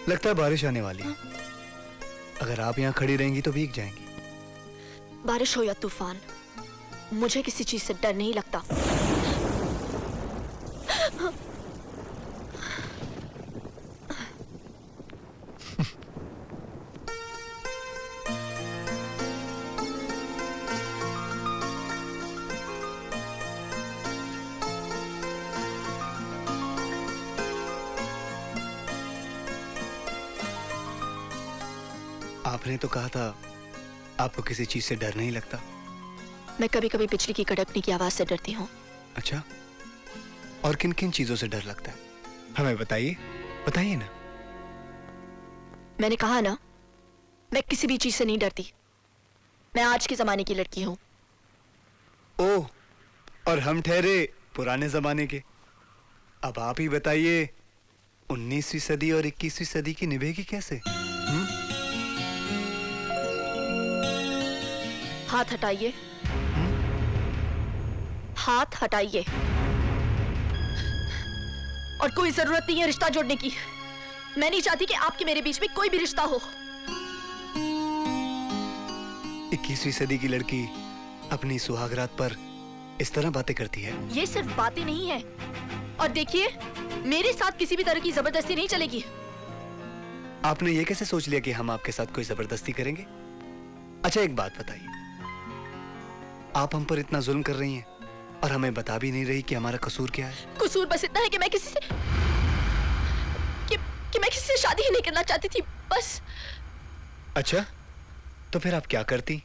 लगता है बारिश आने वाली है। अगर आप यहाँ खड़ी रहेंगी तो भीग जाएंगी। बारिश हो या तूफान, मुझे किसी चीज से डर नहीं लगता। आपने तो कहा था आपको किसी चीज से डर नहीं लगता। मैं कभी कभी बिजली की कड़कने की आवाज से डरती हूँ। अच्छा, और किन किन चीजों से डर लगता है? हमें बताइए, बताइए ना। मैंने कहा ना, मैं किसी भी चीज से नहीं डरती। मैं आज के जमाने की लड़की हूँ। ओह, और हम ठहरे पुराने जमाने के। अब आप ही बताइए, 19वीं सदी और 21वीं सदी की निभेगी कैसे? हाथ हटाइए, हाथ हटाइए। और कोई जरूरत नहीं है रिश्ता जोड़ने की। मैं नहीं चाहती कि आपके मेरे बीच में कोई भी रिश्ता हो। 21वीं सदी की लड़की अपनी सुहागरात पर इस तरह बातें करती है। ये सिर्फ बातें नहीं है। और देखिए, मेरे साथ किसी भी तरह की जबरदस्ती नहीं चलेगी। आपने ये कैसे सोच लिया कि हम आपके साथ कोई जबरदस्ती करेंगे? अच्छा, एक बात बताइए, आप हम पर इतना जुल्म कर रही हैं और हमें बता भी नहीं रही कि हमारा कसूर क्या है। कसूर बस इतना है कि मैं किसी से मैं किसी से शादी ही नहीं करना चाहती थी, बस। अच्छा, तो फिर आप क्या करती?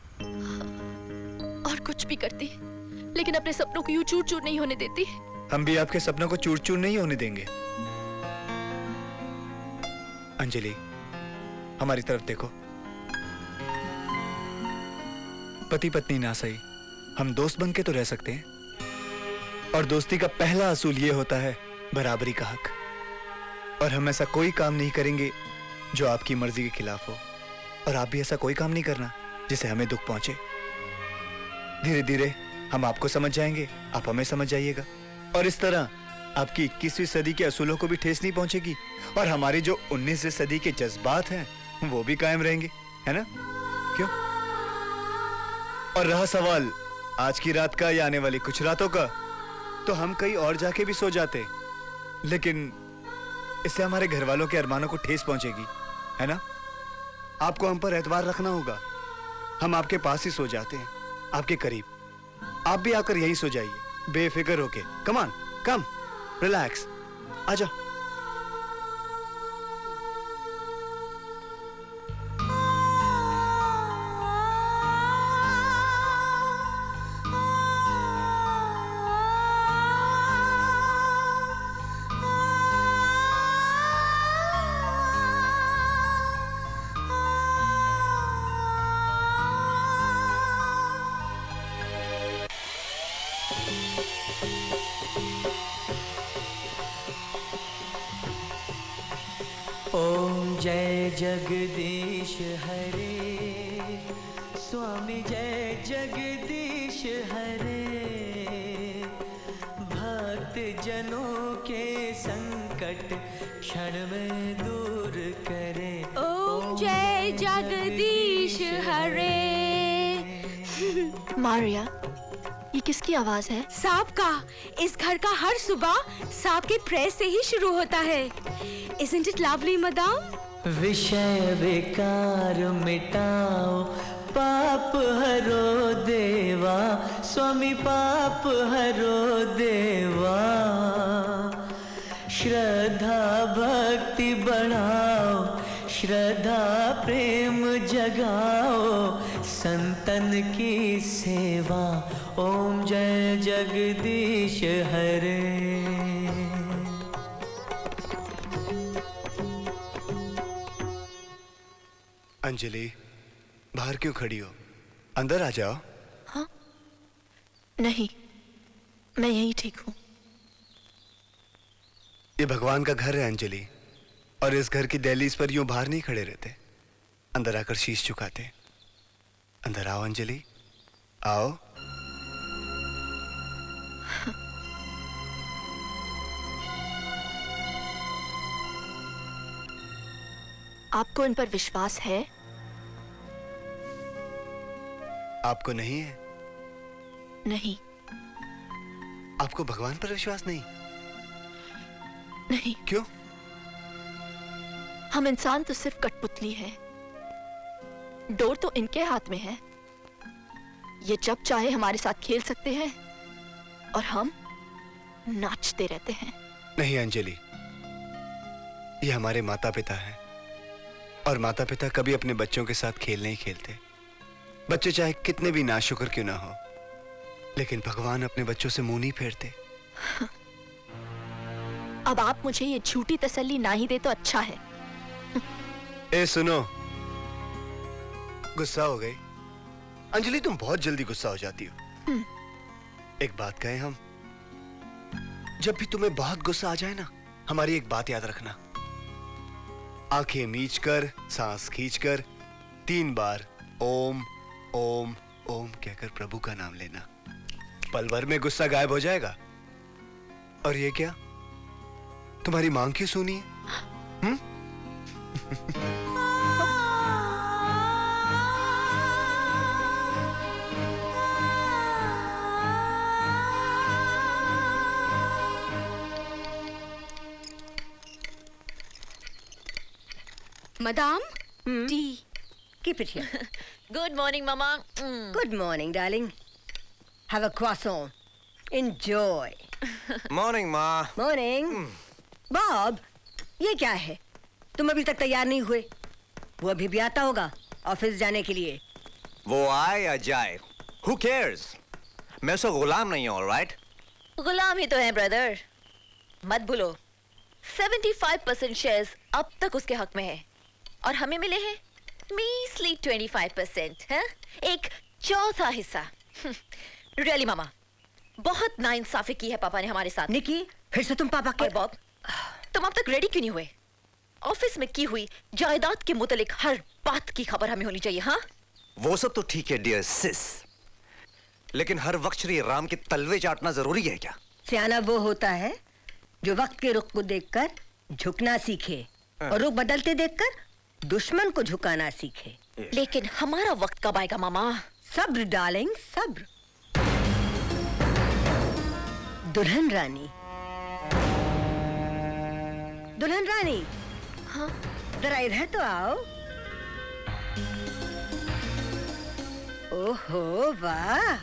और कुछ भी करती, लेकिन अपने सपनों को यूं चूर चूर नहीं होने देती। हम भी आपके सपनों को चूर चूर नहीं होने देंगे। अंजलि, हमारी तरफ देखो। पति पत्नी ना सही, हम दोस्त बन के तो रह सकते हैं। और दोस्ती का पहला असूल ये होता है बराबरी का हक। और हम ऐसा कोई काम नहीं करेंगे जो आपकी मर्जी के खिलाफ हो, और आप भी ऐसा कोई काम नहीं करना जिससे हमें दुख पहुंचे। धीरे धीरे हम आपको समझ जाएंगे, आप हमें समझ जाइएगा, और इस तरह आपकी 21वीं सदी के असूलों को भी ठेस नहीं पहुंचेगी, और हमारी जो 19वीं सदी के जज्बात हैं वो भी कायम रहेंगे, है ना? क्यों? और रहा सवाल आज की रात का या आने वाली कुछ रातों का, तो हम कहीं और जाके भी सो जाते, लेकिन इससे हमारे घर वालों के अरमानों को ठेस पहुंचेगी, है ना? आपको हम पर एतबार रखना होगा। हम आपके पास ही सो जाते हैं, आपके करीब। आप भी आकर यहीं सो जाइए बेफिक्र होके। Come on, come. रिलैक्स, आ जाओ। ओम जय जगदीश हरे, स्वामी जय जगदीश हरे, भक्त जनों के संकट क्षण में दूर करे। ओम जय जगदीश हरे। मारिया, ये किसकी आवाज है? सांप का। इस घर का हर सुबह सांप के प्रेस से ही शुरू होता है। Isn't it lovely, madam? विषय विकार मिटाओ, पाप हरो देवा, स्वामी पाप हरो देवा। श्रद्धा भक्ति बढ़ाओ, श्रद्धा प्रेम जगाओ, संतन की सेवा। ओम जय जगदीश हरे। अंजलि, बाहर क्यों खड़ी हो? अंदर आ जाओ। हाँ? नहीं, मैं यहीं ठीक हूँ। ये भगवान का घर है अंजलि, और इस घर की दहलीज पर यूं बाहर नहीं खड़े रहते, अंदर आकर शीश झुकाते। अंदर आओ अंजलि, आओ। आपको इन पर विश्वास है? आपको नहीं है? नहीं। आपको भगवान पर विश्वास नहीं? नहीं। क्यों? हम इंसान तो सिर्फ कठपुतली हैं। डोर तो इनके हाथ में है। ये जब चाहे हमारे साथ खेल सकते हैं और हम नाचते रहते हैं। नहीं अंजलि, ये हमारे माता पिता हैं, और माता पिता कभी अपने बच्चों के साथ खेल नहीं खेलते। बच्चे चाहे कितने भी नाशुक्र क्यों ना हो, लेकिन भगवान अपने बच्चों से मुंह नहीं फेरते। अब आप मुझे ये झूठी तसल्ली ना ही दे तो अच्छा है। ए सुनो, गुस्सा हो गई? अंजलि तुम बहुत जल्दी गुस्सा हो जाती हो। एक बात कहें हम, जब भी तुम्हें बहुत गुस्सा आ जाए ना, हमारी एक बात याद रखना। आंखें मीच कर, सांस खींचकर 3 बार ओम ओम ओम कहकर प्रभु का नाम लेना। पल भर में गुस्सा गायब हो जाएगा। और ये क्या, तुम्हारी मांग क्यों सुनी है? Madam, tea. Keep it here. Good morning, Mama. Good morning, darling. Have a croissant. Enjoy. Morning माँ। Morning. बॉब, ये क्या है? तुम अभी तक तैयार नहीं हुए। वो अभी भी आता होगा ऑफिस जाने के लिए। वो आए या जाए, who cares? मैं उसका गुलाम नहीं हूँ, राइट? गुलाम ही तो है ब्रदर। मत भूलो 75% शेयर्स अब तक उसके हक में है और हमें मिले हैं मीसली 25%। है एक चौथा हिस्सा। रियली मामा, बहुत नाइंसाफी की है पापा ने हमारे साथ। निकी, फिर से तुम पापा के। और बॉब, तुम अब तक रेडी क्यों नहीं हुए? ऑफिस में की हुई जायदाद के मुतालिक हर बात की खबर हमें होनी चाहिए। हाँ, वो सब तो ठीक है डियर सिस, लेकिन हर वक्त श्री राम के तलवे चाटना जरूरी है क्या? सियाना वो होता है जो वक्त के रुख को देखकर झुकना सीखे और रुख बदलते देखकर दुश्मन को झुकाना सीखे। लेकिन हमारा वक्त कब आएगा मामा? सब्र डार्लिंग, सब्र। दुल्हन रानी, दुल्हन रानी, हाँ? जरा इधर तो आओ। ओहो वाह,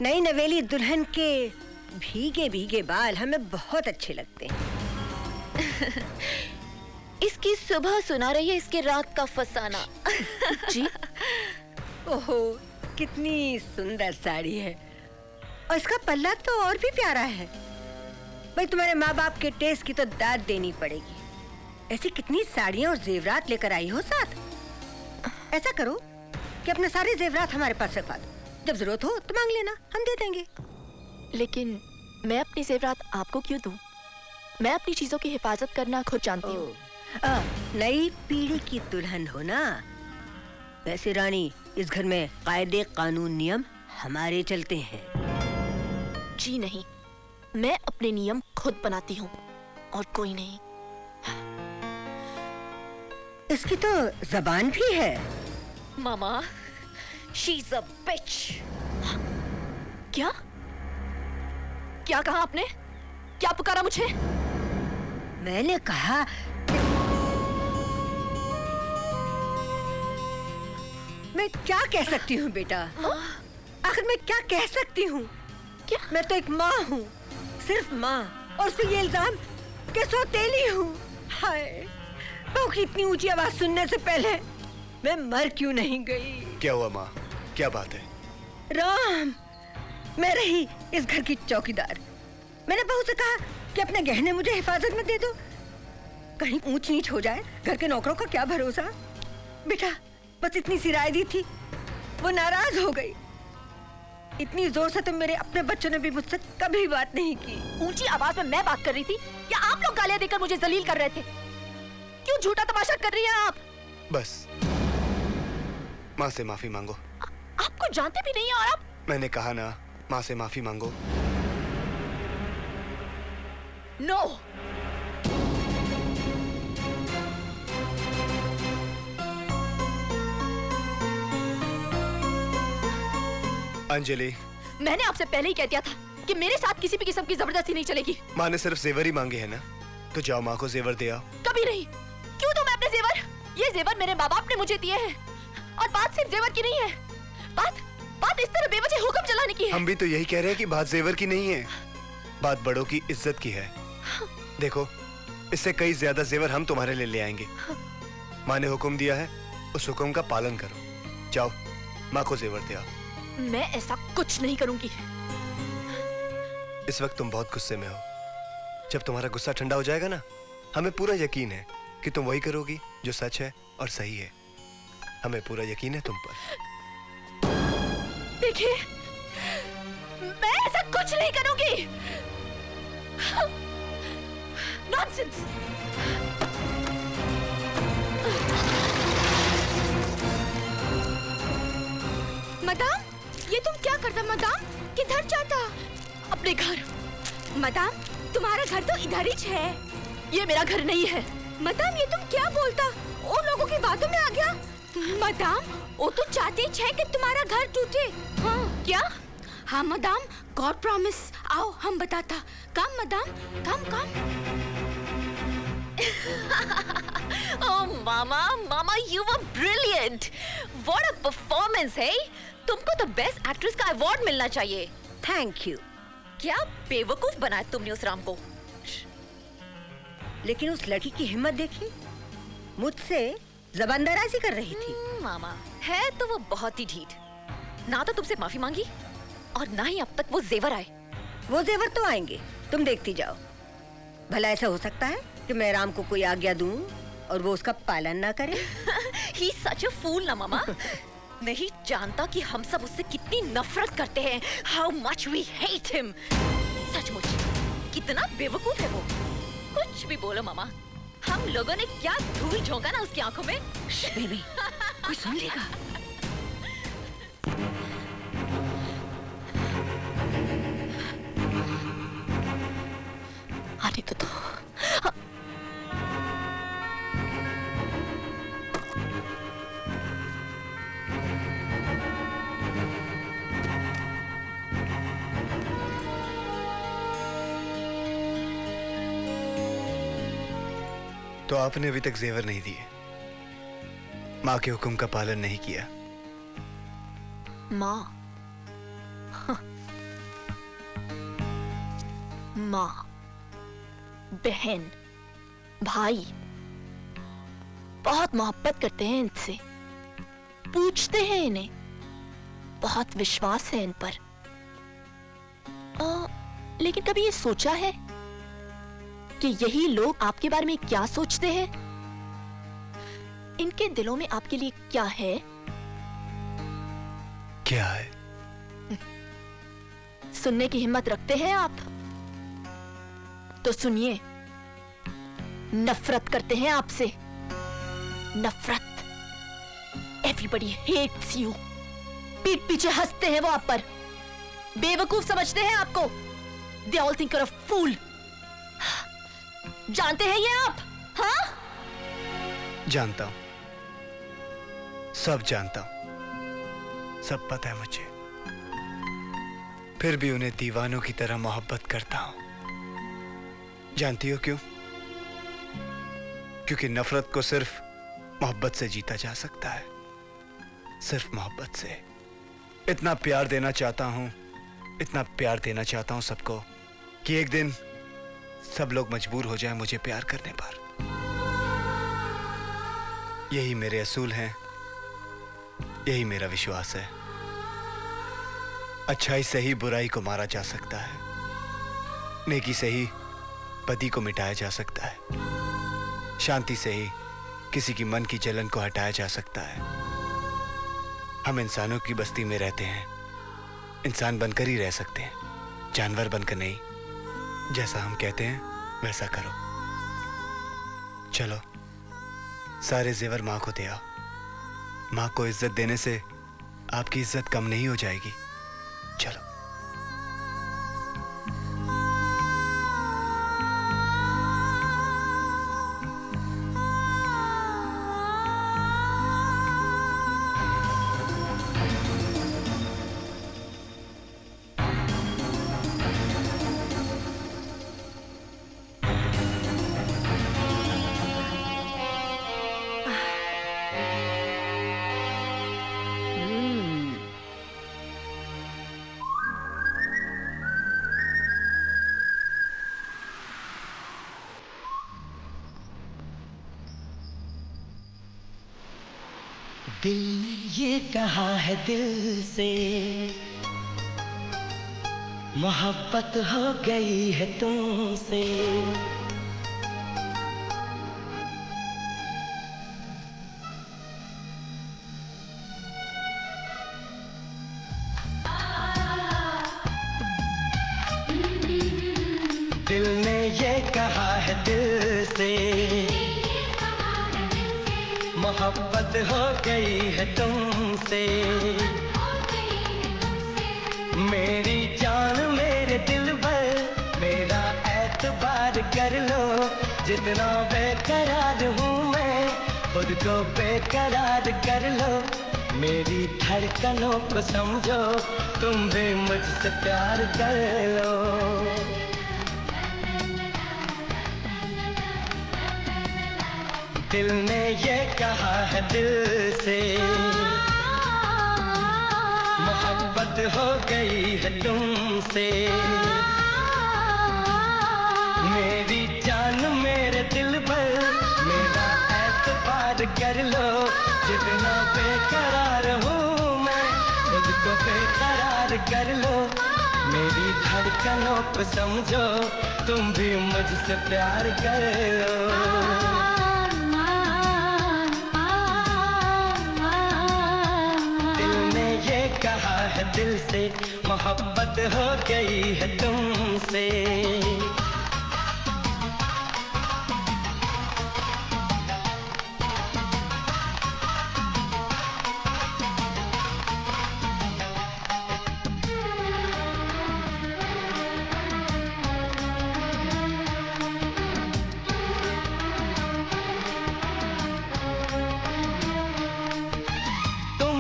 नई नवेली दुल्हन के भीगे भीगे बाल हमें बहुत अच्छे लगते हैं। इसकी सुबह सुना रही है इसके रात का फसाना। जी ओहो, कितनी सुंदर साड़ी है और इसका पल्ला तो और भी प्यारा है। भाई तुम्हारे माँ बाप के टेस्ट की तो दाद देनी पड़ेगी। ऐसी कितनी साड़ियाँ और जेवरात लेकर आई हो साथ। ऐसा करो कि अपने सारे जेवरात हमारे पास रखवा दो, जब जरूरत हो तो मांग लेना, हम दे देंगे। लेकिन मैं अपनी जेवरात आपको क्यों दूं? मैं अपनी चीजों की हिफाजत करना खुद जानती हूँ। नई पीढ़ी की दुल्हन हो ना। वैसे रानी, इस घर में कायदे कानून नियम हमारे चलते हैं। जी नहीं, मैं अपने नियम खुद बनाती हूँ और कोई नहीं। इसकी तो जबान भी है। मामा, she's a bitch. क्या? क्या कहा आपने? क्या पुकारा मुझे? मैंने कहा मैं क्या कह सकती हूँ बेटा? आखिर मैं क्या कह सकती हूँ? क्या? मैं तो एक माँ हूँ, सिर्फ माँ, और उस पे ये इल्जाम कि सौतेली हूँ। हाय, बहू की इतनी ऊंची आवाज सुनने से पहले मैं मर क्यों नहीं गई? क्या हुआ माँ, क्या बात है? राम, मैं रही इस घर की चौकीदार। मैंने बहू से कहा कि अपने गहने मुझे हिफाजत में दे दो, कहीं ऊंच नीच हो जाए। घर के नौकरों का क्या भरोसा। बेटा, बस इतनी सी राय दी थी, वो नाराज हो गई। इतनी जोर से तो मेरे अपने बच्चों ने भी मुझसे कभी बात नहीं की। ऊंची आवाज में मैं बात कर रही थी या आप लोग गालियां देकर मुझे जलील कर रहे थे? क्यों झूठा तमाशा कर रही हैं आप? बस माँ से माफी मांगो। आपको जानते भी नहीं है और आप। मैंने कहा ना, माँ से माफी मांगो। नो। अंजलि, मैंने आपसे पहले ही कह दिया था कि मेरे साथ किसी भी किस्म की जबरदस्ती नहीं चलेगी। माँ ने सिर्फ जेवर ही मांगे हैं ना, तो जाओ माँ को जेवर दे आओ। कभी नहीं। क्यों दूं मैं अपने जेवर? ये जेवर मेरे माँ बाप ने मुझे दिए हैं और बात सिर्फ जेवर की नहीं है। बात इस तरह बेवजह हुक्म चलाने की है। हम भी तो यही कह रहे हैं कि बात जेवर की नहीं है, बात बड़ों की इज्जत की है। देखो, इससे कई ज्यादा जेवर हम तुम्हारे लिए ले आएंगे। माँ ने हुक्म दिया है, उस हुक्म का पालन करो। जाओ माँ को जेवर दे आओ। मैं ऐसा कुछ नहीं करूंगी। इस वक्त तुम बहुत गुस्से में हो। जब तुम्हारा गुस्सा ठंडा हो जाएगा ना, हमें पूरा यकीन है कि तुम वही करोगी जो सच है और सही है। हमें पूरा यकीन है तुम पर। देखिए, मैं ऐसा कुछ नहीं करूंगी। नॉनसेंस। मदाम, ये तुम क्या करता मदाम? किधर जाता? अपने घर। मदाम, तुम्हारा घर तो इधर ही है। ये मेरा घर नहीं है। मदाम, ये तुम क्या बोलता? उन लोगों की बातों में आ गया। मदाम, वो तो चाहते हैं कि तुम्हारा घर टूटे। हाँ क्या? हाँ मदाम, गॉड प्रॉमिस। आओ हम बताता। काम मदाम, काम। Oh mama, you were brilliant. What a performance, hey? तुमको तो बेस्ट एक्ट्रेस का अवार्ड मिलना चाहिए। Thank you. क्या बेवकूफ बनाया तुमने उस राम को। लेकिन उस लड़की की हिम्मत देखी, मुझसे जबानदराजी कर रही थी। मामा, है तो वो बहुत ही ढीठ। ना तो तुमसे माफी मांगी और ना ही अब तक वो जेवर आए। वो जेवर तो आएंगे, तुम देखती जाओ। भला ऐसा हो सकता है कि मैं राम को कोई आज्ञा दूं और वो उसका पालन ना करे? He's such a fool ना मामा। नहीं जानता कि हम सब उससे कितनी नफरत करते हैं। How much we hate him। सचमुच कितना बेवकूफ है वो। कुछ भी बोलो मामा, हम लोगों ने क्या धूल झोंका ना उसकी आंखों में। बेबी, कोई सुन लेगा। आने तो दो। तो आपने अभी तक जेवर नहीं दिए, माँ के हुक्म का पालन नहीं किया। माँ, माँ, बहन, भाई बहुत मोहब्बत करते हैं इनसे, पूछते हैं इन्हें, बहुत विश्वास है इन पर। लेकिन कभी ये सोचा है कि यही लोग आपके बारे में क्या सोचते हैं? इनके दिलों में आपके लिए क्या है? क्या है? सुनने की हिम्मत रखते हैं आप? तो सुनिए, नफरत करते हैं आपसे, नफरत। Everybody hates you. पीठ पीछे हंसते हैं वो आप पर, बेवकूफ समझते हैं आपको। They all think you're a fool. जानते हैं ये आप? हाँ? जानता हूं, सब जानता हूं, सब पता है मुझे। फिर भी उन्हें दीवानों की तरह मोहब्बत करता हूं। जानती हो क्यों? क्योंकि नफरत को सिर्फ मोहब्बत से जीता जा सकता है, सिर्फ मोहब्बत से। इतना प्यार देना चाहता हूं, इतना प्यार देना चाहता हूं सबको कि एक दिन सब लोग मजबूर हो जाएं मुझे प्यार करने पर। यही मेरे असूल हैं, यही मेरा विश्वास है। अच्छाई से ही बुराई को मारा जा सकता है, नेकी से ही बदी को मिटाया जा सकता है, शांति से ही किसी की मन की जलन को हटाया जा सकता है। हम इंसानों की बस्ती में रहते हैं, इंसान बनकर ही रह सकते हैं, जानवर बनकर नहीं। जैसा हम कहते हैं वैसा करो। चलो सारे जेवर माँ को दे आओ। माँ को इज्जत देने से आपकी इज्जत कम नहीं हो जाएगी। चलो। दिल ने ये कहा है दिल से, मोहब्बत हो गई है तुमसे। दिल ने ये कहा है दिल से, मोहब्बत हो गई है तुमसे। मेरी जान मेरे दिल भर मेरा एतबार कर लो। जितना बेकरार हूँ मैं खुद को बेकरार कर लो। मेरी धड़कनों को समझो, तुम भी मुझसे प्यार कर लो। दिल ने ये कहा है दिल से, मोहब्बत हो गई है तुमसे। मेरी जान मेरे दिल पर मेरा एतबार कर लो। जितना बेकरार हूँ मैं खुद को बेकरार कर लो। मेरी धड़कनों को समझो, तुम भी मुझसे प्यार कर लो। कहा है दिल से, मोहब्बत हो गई है तुमसे।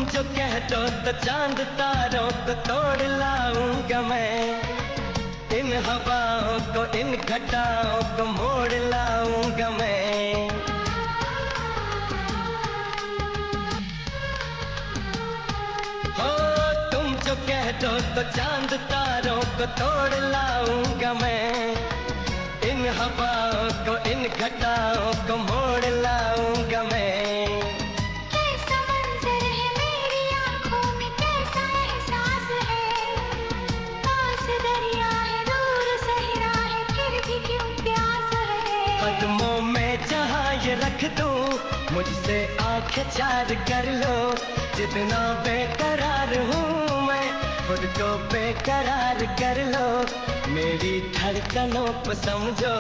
जो कह दो तो चांद तारों को तोड़ लाऊंगा मैं। इन हवाओं को इन घटाओं को मोड़ लाऊंगा मैं। हो तुम जो कह दो तो चांद तारों को तोड़ लाऊंगा मैं, इन हवाओं को इन घटाओं को मोड़ लाऊंगा मैं। कैसा मंजर है मेरी आंखों में, कैसा एहसास है, पास दरिया है दूर सहरा है, फिर भी क्यों प्यास है। कदमों में जहाँ ये रख दूं, मुझसे आंखें चार कर लो, जितना बेकरार हूँ मैं, खुद को बेकरार कर लो। मेरी धड़कनों को समझो,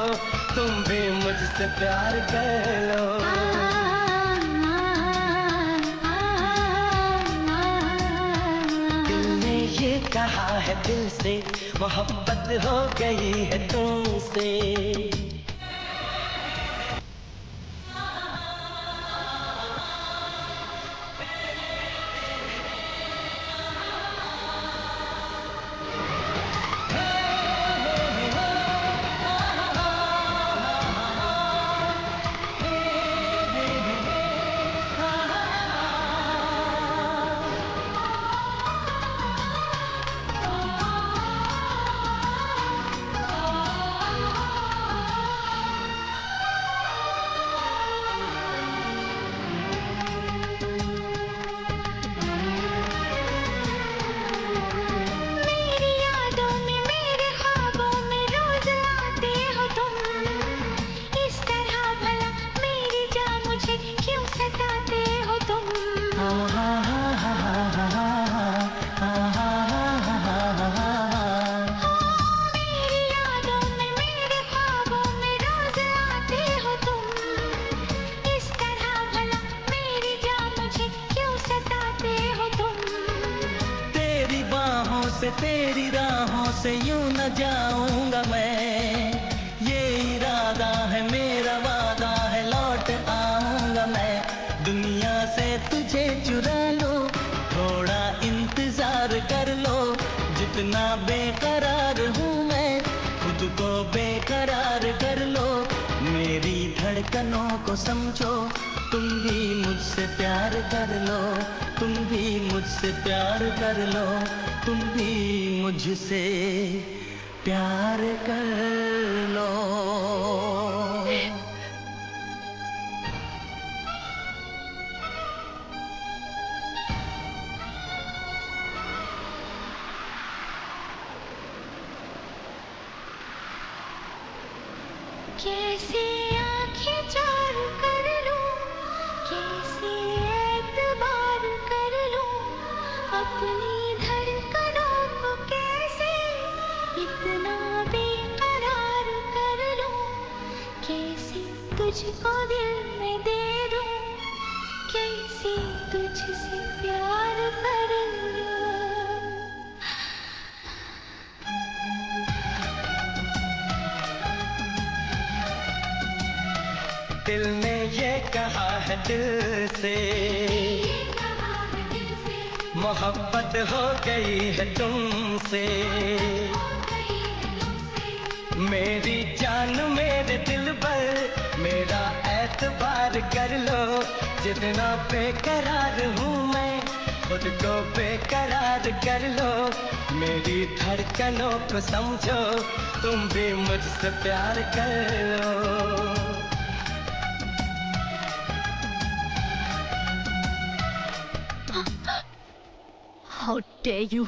तुम भी मुझसे प्यार कर लो। दिल ने ये कहा है दिल से, मोहब्बत हो गई है तुमसे। तेरी राहों से यूं न जाऊंगा मैं, ये इरादा है मेरा वादा है, लौट आऊंगा मैं। दुनिया से तुझे चुरा लो, थोड़ा इंतजार कर लो, जितना बेकरार हूँ मैं, खुद को बेकरार कर लो। मेरी धड़कनों को समझो, तुम भी मुझसे प्यार कर लो, तुम भी मुझसे प्यार कर लो, तुम भी मुझसे प्यार कर लो। कैसे आंखें चार कर लूं, कैसे एतबार कर लूं, अपनी धड़कनों को कैसे इतना बेकरार कर लूं, कैसे तुझको दिल में दे दूं, कैसे तुझसे प्यार कर लूं। दिल ने ये कहा है दिल से, मोहब्बत हो गई है तुमसे। मेरी जान मेरे दिल पर मेरा एतबार कर लो, जितना बेकरार हूँ मैं, खुद को बेकरार कर लो। मेरी धड़कनों को समझो, तुम भी मुझसे प्यार कर लो। How dare you!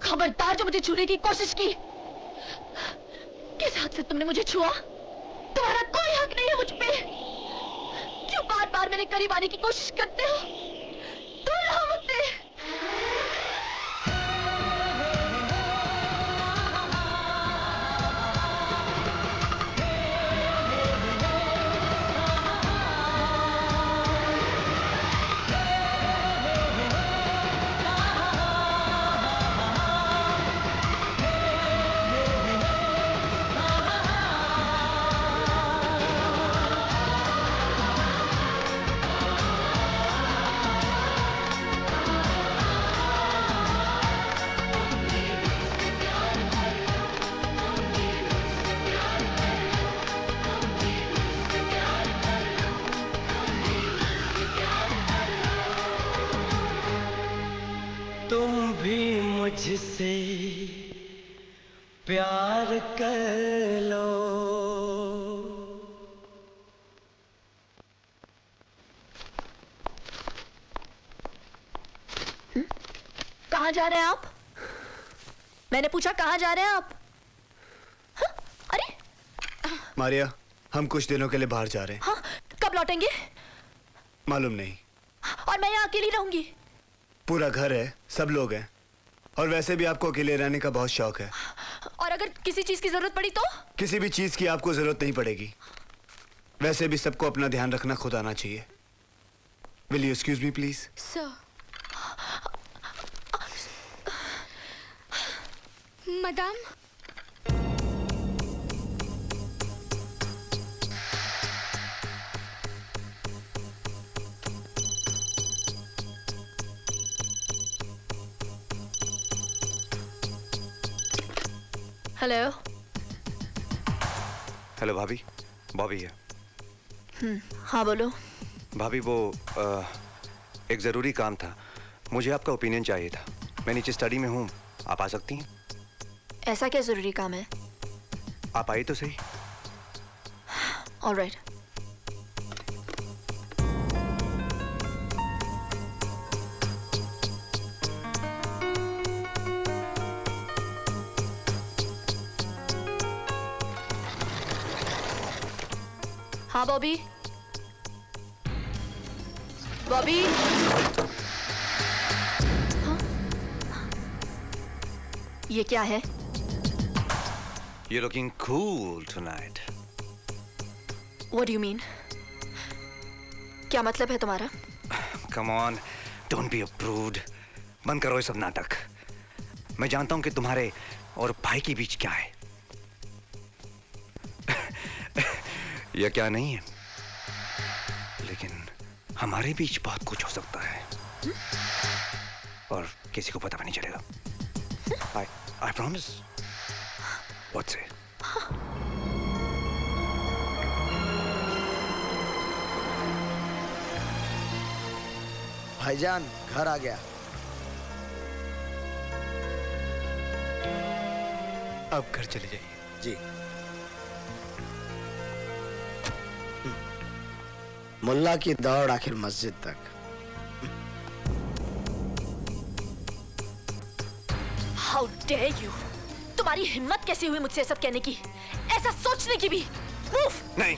खबरदार जो मुझे छूने की कोशिश की। किस हक से तुमने मुझे छुआ? तुम्हारा कोई हक नहीं है मुझ पे। क्यों बार-बार मेरे करीब आने की कोशिश करते हो? दूर रहो मुझसे। प्यार कर लो। कहाँ जा रहे हैं आप? मैंने पूछा कहाँ जा रहे हैं आप? हाँ? अरे मारिया, हम कुछ दिनों के लिए बाहर जा रहे हैं। हाँ, कब लौटेंगे? मालूम नहीं। और मैं यहाँ अकेली रहूंगी? पूरा घर है, सब लोग हैं, और वैसे भी आपको अकेले रहने का बहुत शौक है। और अगर किसी चीज की जरूरत पड़ी तो? किसी भी चीज की आपको जरूरत नहीं पड़ेगी। वैसे भी सबको अपना ध्यान रखना खुद आना चाहिए। Will you excuse me please? Sir. Madam, hello. Hello भाभी, बॉबी है। हाँ बोलो। भाभी वो एक ज़रूरी काम था, मुझे आपका ओपिनियन चाहिए था। मैं नीचे स्टडी में हूँ, आप आ सकती हैं? ऐसा क्या जरूरी काम है? आप आई तो सही। ऑलराइट। हाँ बॉबी। बॉबी। हाँ? ये क्या है? You're looking cool tonight. What do you mean? क्या मतलब है तुम्हारा? Come on, don't be a prude. बंद करो ये सब नाटक। मैं जानता हूं कि तुम्हारे और भाई के बीच क्या है। यह क्या नहीं है, लेकिन हमारे बीच बहुत कुछ हो सकता है और किसी को पता भी नहीं चलेगा। I promise. What's it? भाईजान घर आ गया। अब घर चले जाइए। जी। मुल्ला की दौड़ आखिर मस्जिद तक। How dare you? तुम्हारी हिम्मत कैसी हुई मुझसे सब कहने की? ऐसा सोचने की भी? Move! नहीं।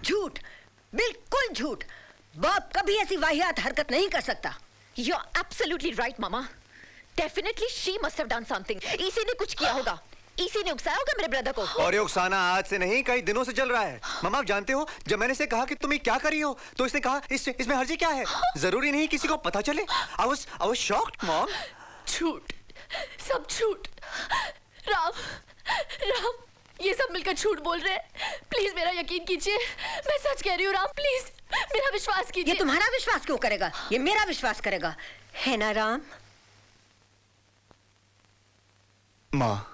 झूठ, बिल्कुल झूठ। बाप कभी ऐसी वाहियात हरकत नहीं कर सकता। You're absolutely right, Mama. Definitely she must have done something. इसी ने कुछ किया होगा। इसी ने उकसाया होगा मेरे ब्रदर को। और ये उकसाना आज से नहीं, कई दिनों से चल रहा है। मामा आप जानते हो, जब मैंने इसे कहा कि तुम ये क्या कर रही हो, तो इसने कहा इसमें हर्जी क्या है? जरूरी नहीं किसी को पता चले। I was shocked, Mom. झूठ, सब झूठ। राम, ये सब मिलकर झूठ बोल रहे हैं। प्लीज मेरा यकीन कीजिए, मैं सच कह रही हूँ। राम प्लीज मेरा विश्वास कीजिए। ये तुम्हारा विश्वास क्यों करेगा? ये मेरा विश्वास करेगा, है ना राम? माँ,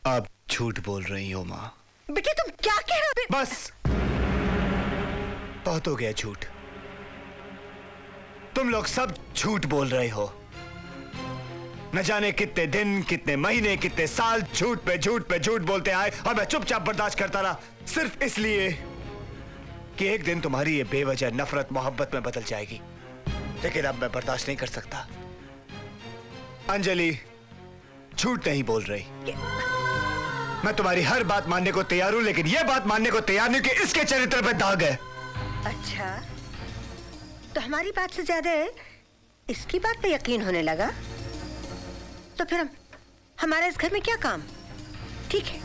आप झूठ बोल रही हो माँ। बेटे तुम क्या कह रहे हो? बस बहुत हो गया झूठ। तुम लोग सब झूठ बोल रहे हो। न जाने कितने दिन, कितने महीने, कितने साल झूठ पे झूठ बोलते आए और मैं चुपचाप बर्दाश्त करता रहा, सिर्फ इसलिए कि एक दिन तुम्हारी ये बेवजह नफरत मोहब्बत में बदल जाएगी। लेकिन अब मैं बर्दाश्त नहीं कर सकता। अंजलि झूठ नहीं बोल रही। मैं तुम्हारी हर बात मानने को तैयार हूं, लेकिन यह बात मानने को तैयार नहीं कि इसके चरित्र पे दाग है। अच्छा, तो हमारी बात से ज्यादा इसकी बात पे यकीन होने लगा? तो फिर हमारा इस घर में क्या काम? ठीक है,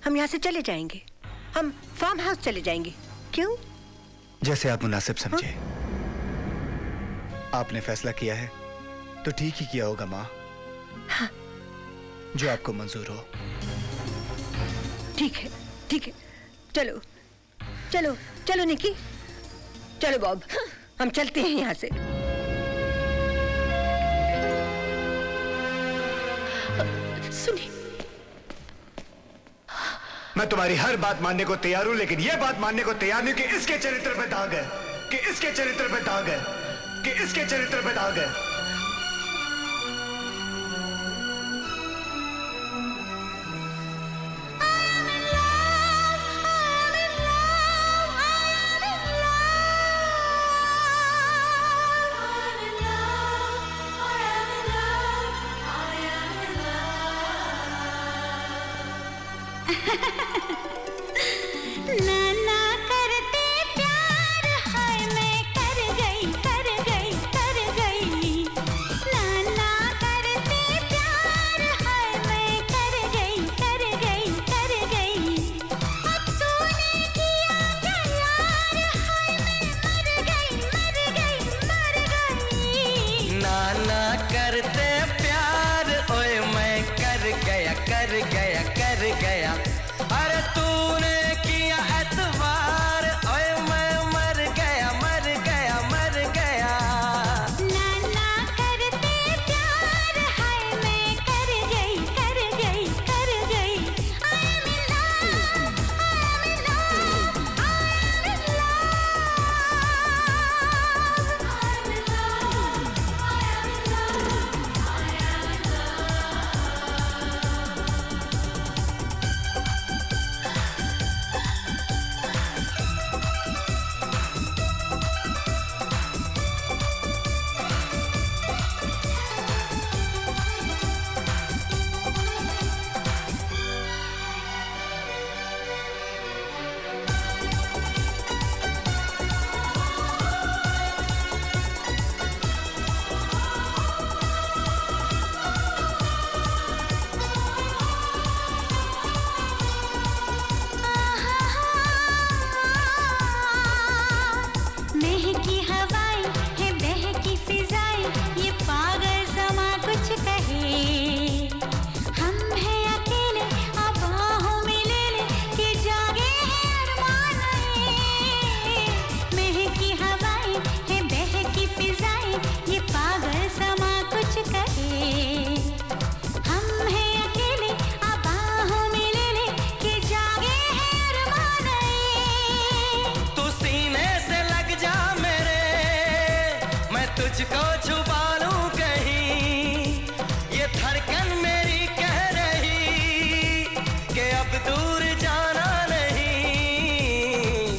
हम यहाँ से चले जाएंगे। हम फार्म हाउस चले जाएंगे। क्यों? जैसे आप मुनासिब समझे। आपने फैसला किया है तो ठीक ही किया होगा माँ। हाँ। जो आपको मंजूर हो। ठीक है, चलो। चलो चलो निकी, चलो बॉब, हम चलते हैं यहाँ से। सुनिए, मैं तुम्हारी हर बात मानने को तैयार हूं, लेकिन यह बात मानने को तैयार नहीं कि इसके चरित्र पे दाग है, कि इसके चरित्र पे दाग है, कि इसके चरित्र पे दाग है। नाना करते प्यार, हाय मैं कर गई कर गई कर गई। नाना करते प्यार, हाय मैं कर गई कर गई कर गई। अब तूने किया क्या यार, हाय मैं मर गई मर गई मर गई। नाना करते प्यार, ओए मैं कर गया कर गया कर गया। अरे तूने किया एतबार, ओए मैं मर गया मर गया मर गया। नाना करते प्यार, हाय मैं कर गई कर गई कर गई। I am in love, I am in love, I am in महकी हवाएं है बहकी फिजाएं, ये पागल समा कुछ कहे। हम हैं अकेले अब बाहों में ले ले, कि जागे हैं अरमान नए। महकी हवाएं है बहकी फिजाएं, ये पागल समा कुछ कहे। हम हैं अकेले अब बाहों में ले ले, कि जागे हैं अरमान नए। तू सीने से लग जा मेरे, मैं तुझको छुपा लूं कहीं। ये धड़कन मेरी कह रही कि अब दूर जाना नहीं।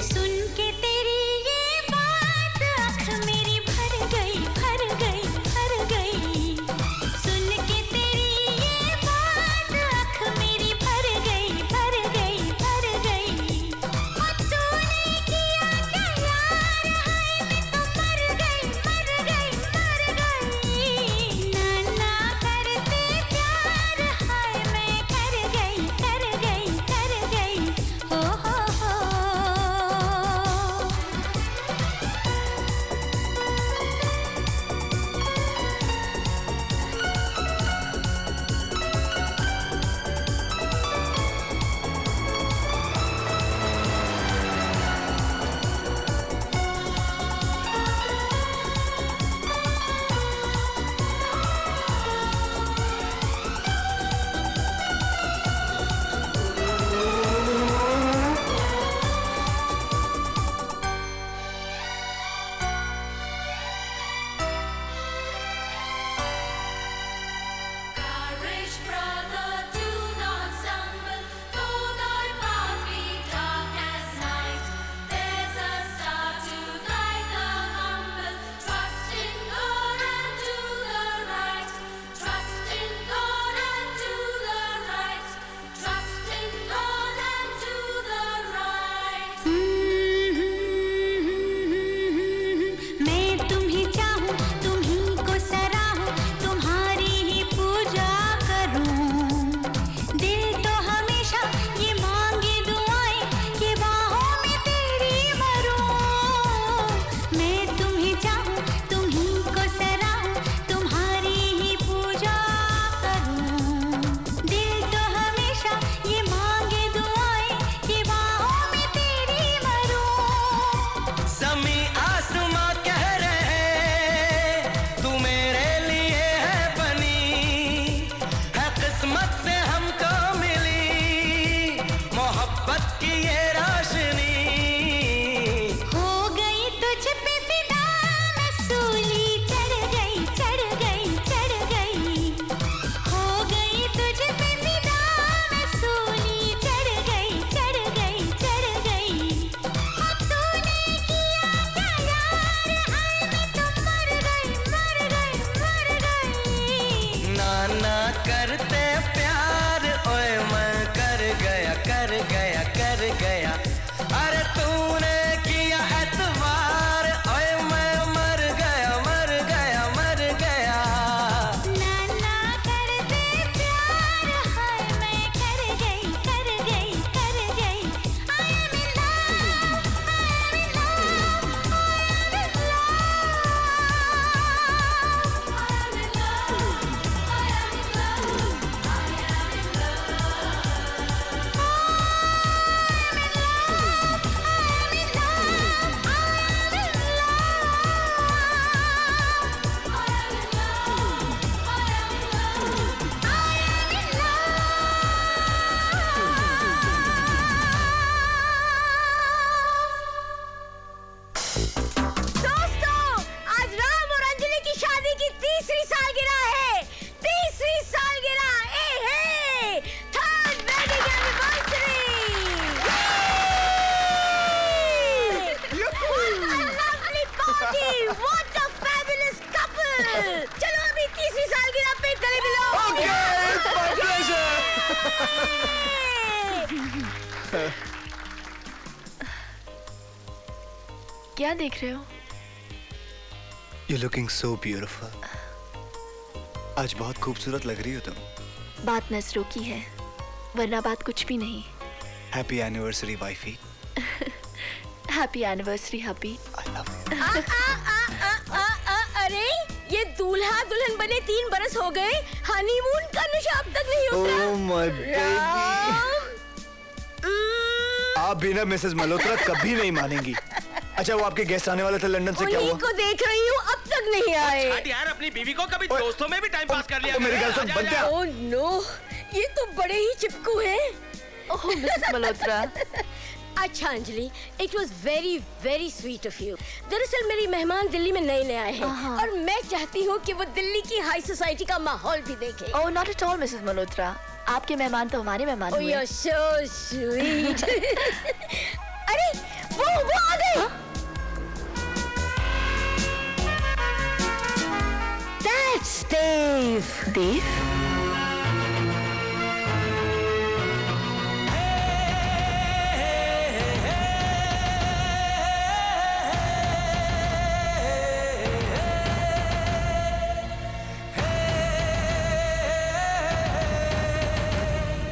सुन के तेरी ये बात, आँख मेरी भर गई भर गई भर गई। सुन के तेरी ये बात, आँख मेरी भर गई भर गई भर गई। और तूने किया क्या यार, हाय मैं तो मर गई मर गई मर गई। क्या देख रहे हो? You're looking so beautiful. आज बहुत खूबसूरत लग रही हो तुम. बात नजरों की है, वरना बात कुछ भी नहीं. Happy anniversary, wifey. Happy anniversary hubby. I love you. अरे ये दूल्हा दुल्हन बने 3 बरस हो गए, हनीमून का नशा अब तक नहीं उतरा. Oh my baby. आप भी ना मिसेस मल्होत्रा कभी नहीं मानेंगी. अच्छा वो आपके गेस्ट आने वाले थे लंदन से, क्या हुआ? उन्हीं को देख रही हूँ, अब तक नहीं आए. यार अपनी बीवी को कभी दोस्तों में भी टाइम पास कर लिया. तो मेरी गल सुन, बंद क्या? ओह नो, ये तो बड़े ही चिपकू हैं. ओह मिसेस मल्होत्रा. अच्छा Anjali, it was very very sweet of you. दरअसल मेरी मेहमान दिल्ली में नए नए आए हैं और मैं चाहती हूँ कि वो दिल्ली की हाई सोसाइटी का माहौल भी देखें. Oh not at all Mrs Malhotra. आपके मेहमान तो हमारे मेहमान ओह हुए. You are so sweet. अरे वो आ गए. That's Dave. देव.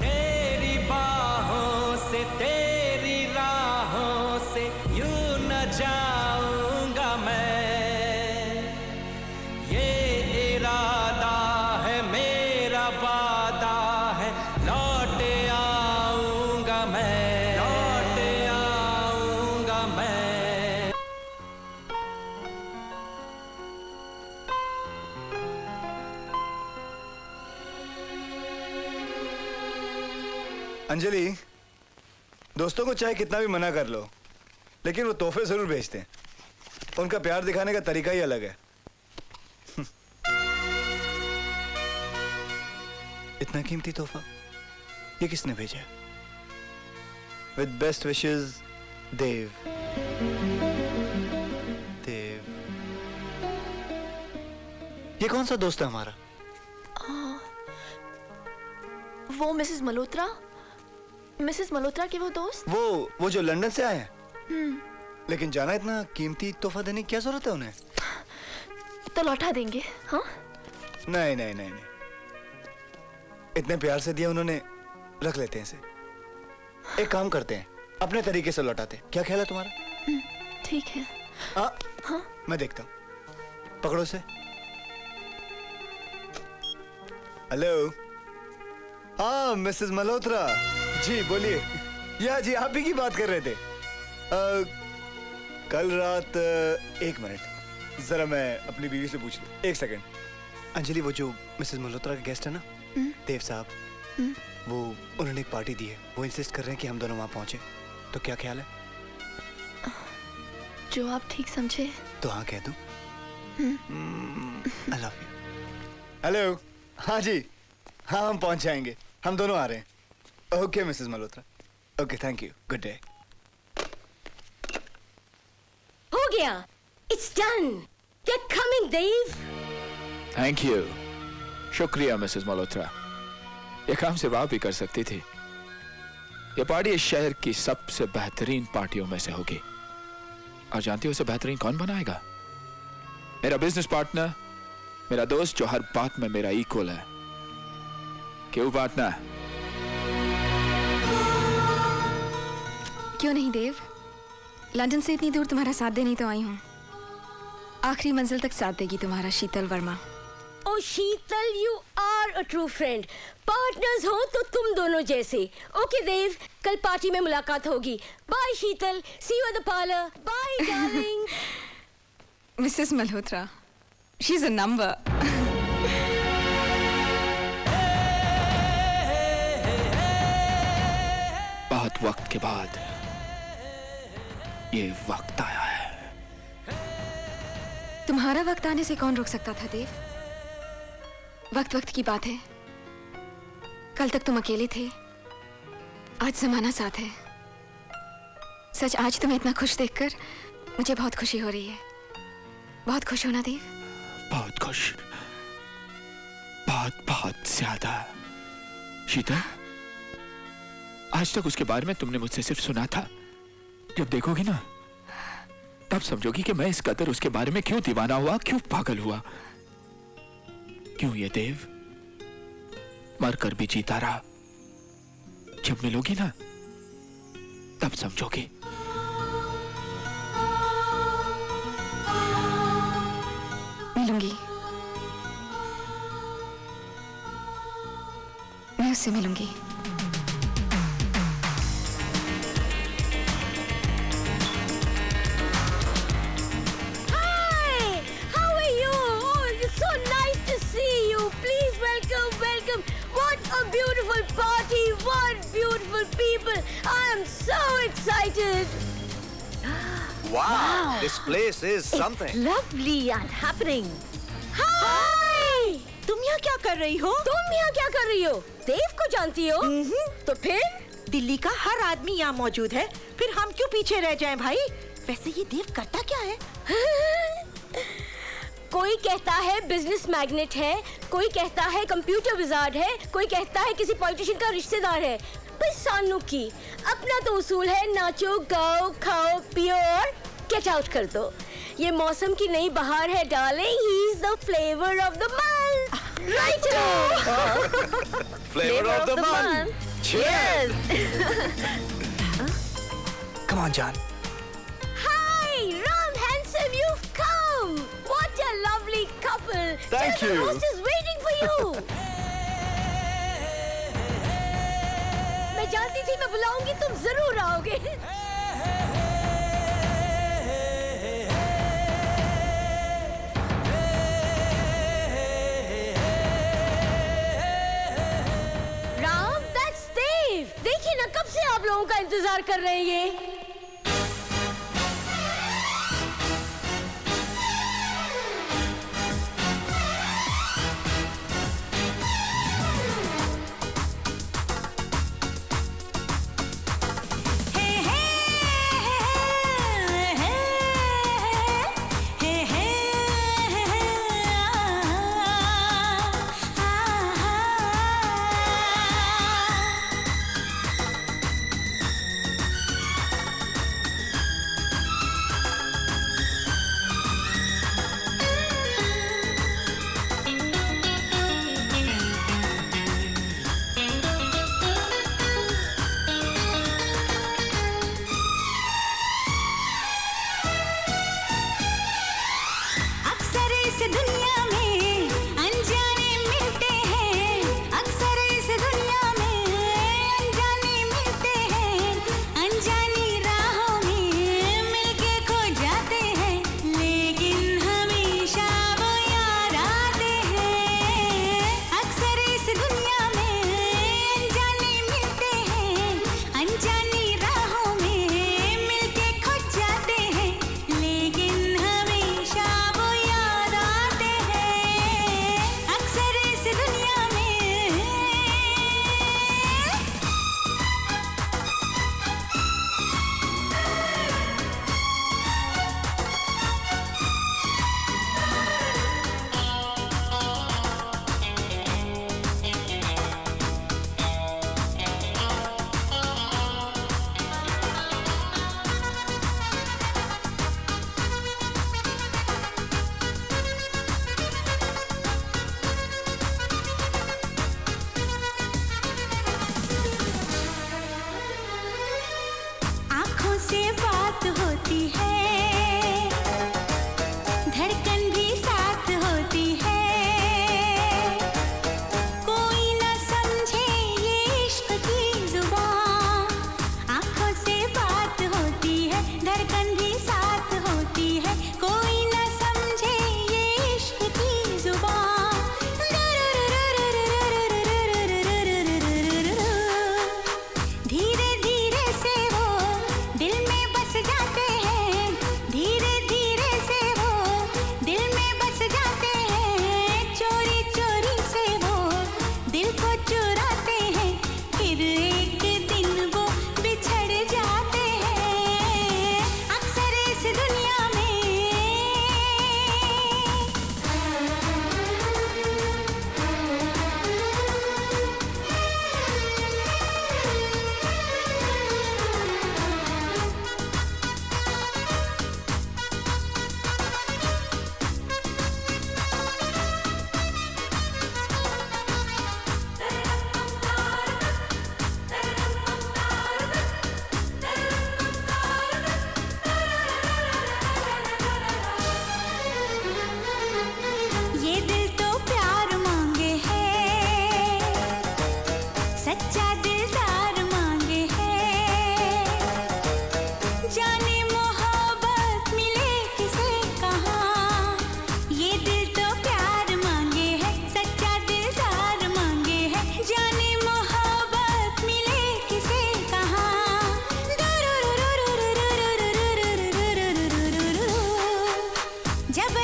तेरी बाहों से तेरी राहों से यूं न जाऊंगा मैं. ये इरादा है मेरा वादा है, लौट आऊंगा मैं, लौट आऊंगा मैं. अंजलि, दोस्तों को चाहे कितना भी मना कर लो, लेकिन वो तोहफे जरूर भेजते हैं. उनका प्यार दिखाने का तरीका ही अलग है. इतना कीमती तोहफा ये किसने भेजा? विद बेस्ट विशेस, देव. देव, ये कौन सा दोस्त है हमारा? वो मिसेस मल्होत्रा. मिसेस मल्होत्रा के वो दोस्त. वो जो लंदन से आए हैं. लेकिन जाना इतना कीमती तोहफा देने की क्या जरूरत है उन्हें? तो लौटा देंगे. हाँ नहीं नहीं नहीं नहीं, इतने प्यार से दिया उन्होंने, रख लेते हैं इसे. एक काम करते हैं, अपने तरीके से लौटाते. क्या ख्याल है तुम्हारा? ठीक है. हाँ मैं देखता हूँ. पकड़ो से. हेलो. हाँ मिसेस मल्होत्रा जी, बोलिए. या जी, आप ही की बात कर रहे थे. कल रात 1 मिनट, जरा मैं अपनी बीवी से पूछ लूं. 1 सेकंड. अंजलि, वो जो मिसेस मल्होत्रा के गेस्ट है ना, देव साहब, वो उन्होंने एक पार्टी दी है. वो इंसिस्ट कर रहे हैं कि हम दोनों वहां पहुंचे. तो क्या ख्याल है? जो आप ठीक समझे. तो हाँ कह दूं. I love you. हेलो. हाँ जी, हाँ हम पहुंच जाएंगे. हम दोनों आ रहे हैं. Okay Mrs Malhotra. Okay, thank you. Good day. हो गया. It's done. They're coming, Dave. Thank you. शुक्रिया मिसेस मल्होत्रा. ये काम सिर्फ आप ही कर सकती थी. ये पार्टी इस शहर की सबसे बेहतरीन पार्टियों में से होगी. और जानती हो उसे बेहतरीन कौन बनाएगा? मेरा बिजनेस पार्टनर, मेरा दोस्त जो हर बात में मेरा इक्वल है. क्यों पार्टनर? क्यों नहीं देव, लंदन से इतनी दूर तुम्हारा साथ देने तो आई हूँ. आखिरी मंजिल तक साथ देगी तुम्हारा Sheetal Verma. Oh Sheetal, you are a true friend. Partners हो तो तुम दोनों जैसे. ओके देव, कल पार्टी में मुलाकात होगी. Bye Sheetal, see you at the parlour. Bye darling. Mrs Malhotra, she is a number. बहुत वक्त के बाद ये वक्त आया है. तुम्हारा वक्त आने से कौन रोक सकता था देव? वक्त वक्त की बात है. कल तक तुम अकेले थे, आज जमाना साथ है. सच आज तुम्हें इतना खुश देखकर मुझे बहुत खुशी हो रही है. बहुत खुश हो ना देव? बहुत खुश, बहुत बहुत ज्यादा. शीतल, आज तक उसके बारे में तुमने मुझसे सिर्फ सुना था. जब देखोगी ना तब समझोगी कि मैं इस कदर उसके बारे में क्यों दीवाना हुआ, क्यों पागल हुआ, क्यों ये देव मरकर भी जीता रहा। जब मिलोगी ना तब समझोगी। मिलूंगी, मैं उससे मिलूंगी। A beautiful party, what beautiful people! I am so excited. Wow, this place is something. It's lovely and happening. Hi! तुम यहाँ क्या कर रही हो? तुम यहाँ क्या कर रही हो? देव को जानती हो? तो फिर? दिल्ली का हर आदमी यहाँ मौजूद है, फिर हम क्यों पीछे रह जाएं भाई? वैसे ये देव करता क्या है? कोई कहता है बिजनेस मैग्नेट है, कोई कहता है कंप्यूटर विजार्ड है, कोई कहता है किसी पॉलिटिशियन का रिश्तेदार है। पर सानू की अपना तो उसूल है, नाचो गाओ खाओ पियो और गेट आउट कर दो। ये मौसम की नई बहार है darling, he is the flavour of the month. Right? Flavor of the month. Cheers. Come on, John. Hi, Ram handsome, you've come. What a lovely couple. Thank The you. host is waiting for you. मैं जानती थी मैं बुलाऊंगी, तुम जरूर आओगे। Ram, that's Dave. देखिए ना, कब से आप लोगों का इंतजार कर रहे हैं ये। बस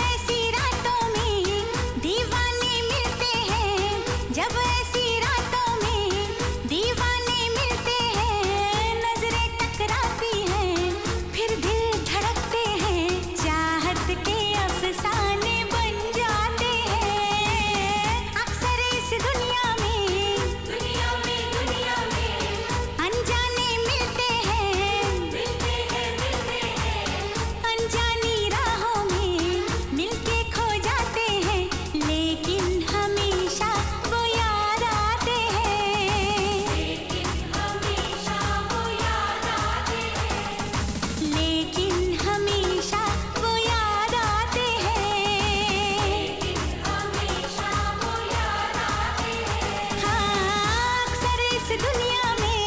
ऐसी रातों में दीवाने मिलते हैं, जब ऐसी रातों में दीवाने मिलते हैं, नजरें टकराती हैं, फिर दिल धड़कते हैं, चाहत के अफसाने बन जाते हैं। अक्सर इस दुनिया में अनजाने मिलते हैं, अनजानी राहों में मिलके खो जाते हैं, लेकिन हमेशा वो याद आते हैं, लेकिन हमेशा वो याद आते हैं, लेकिन हमेशा वो याद आते हैं, लेकिन हमेशा वो याद आते हैं। हाँ, अक्सर इस दुनिया में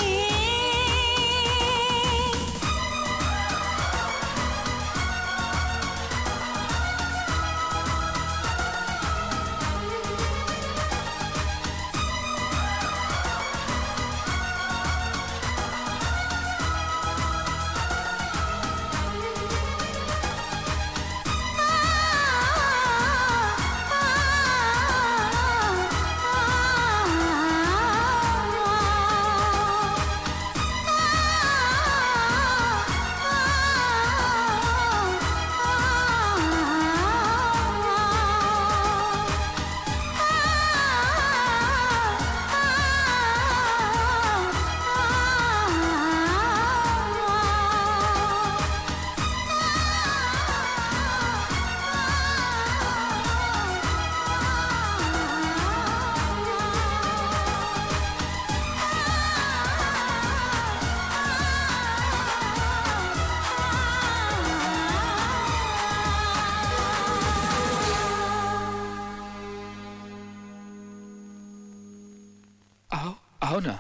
आओ आओ ना।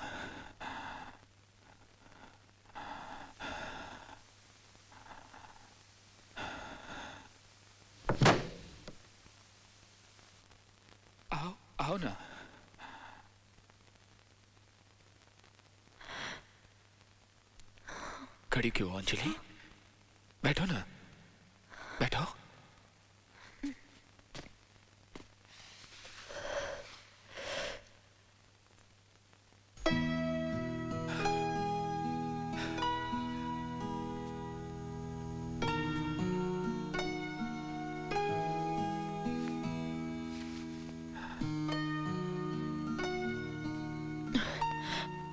आओ आओ ना। खड़ी क्यों हो अंजलि? बैठो ना, बैठो।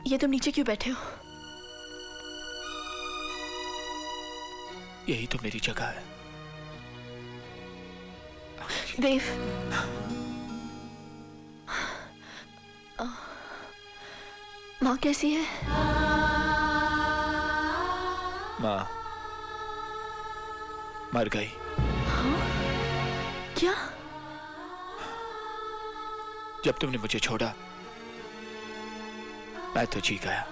ये तुम नीचे क्यों बैठे हो? यही तो मेरी जगह है। देव, माँ कैसी है? माँ मर गई। क्या? जब तुमने मुझे छोड़ा मैं तो जी गया।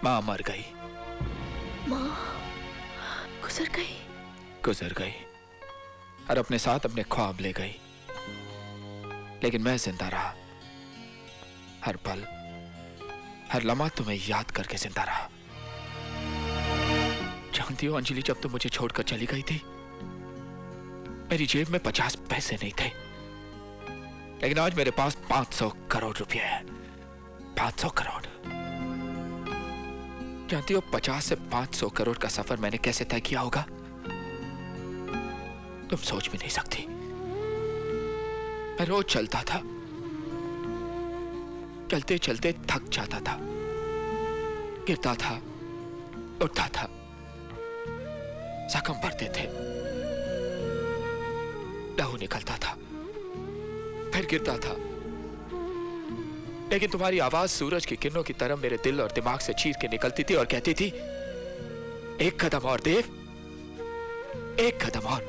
माँ मर गई। माँ गुजर गई? गुजर गई और अपने साथ अपने ख्वाब ले गई, लेकिन मैं जिंदा रहा। हर पल हर लम्हा तुम्हें याद करके जिंदा रहा। जानती हो अंजलि, जब तुम मुझे छोड़कर चली गई थी मेरी जेब में 50 पैसे नहीं थे, लेकिन आज मेरे पास 500 करोड़ रुपए हैं। 500 करोड़। जानती हो 50 से 500 करोड़ का सफर मैंने कैसे तय किया होगा? तुम सोच भी नहीं सकती। मैं रोज चलता था, चलते चलते थक जाता था, गिरता था, उठता था, जख्म पड़ते थे, लहू निकलता था, फिर गिरता था, लेकिन तुम्हारी आवाज सूरज की किरणों की तरह मेरे दिल और दिमाग से चीर के निकलती थी और कहती थी, एक कदम और देव, एक कदम और।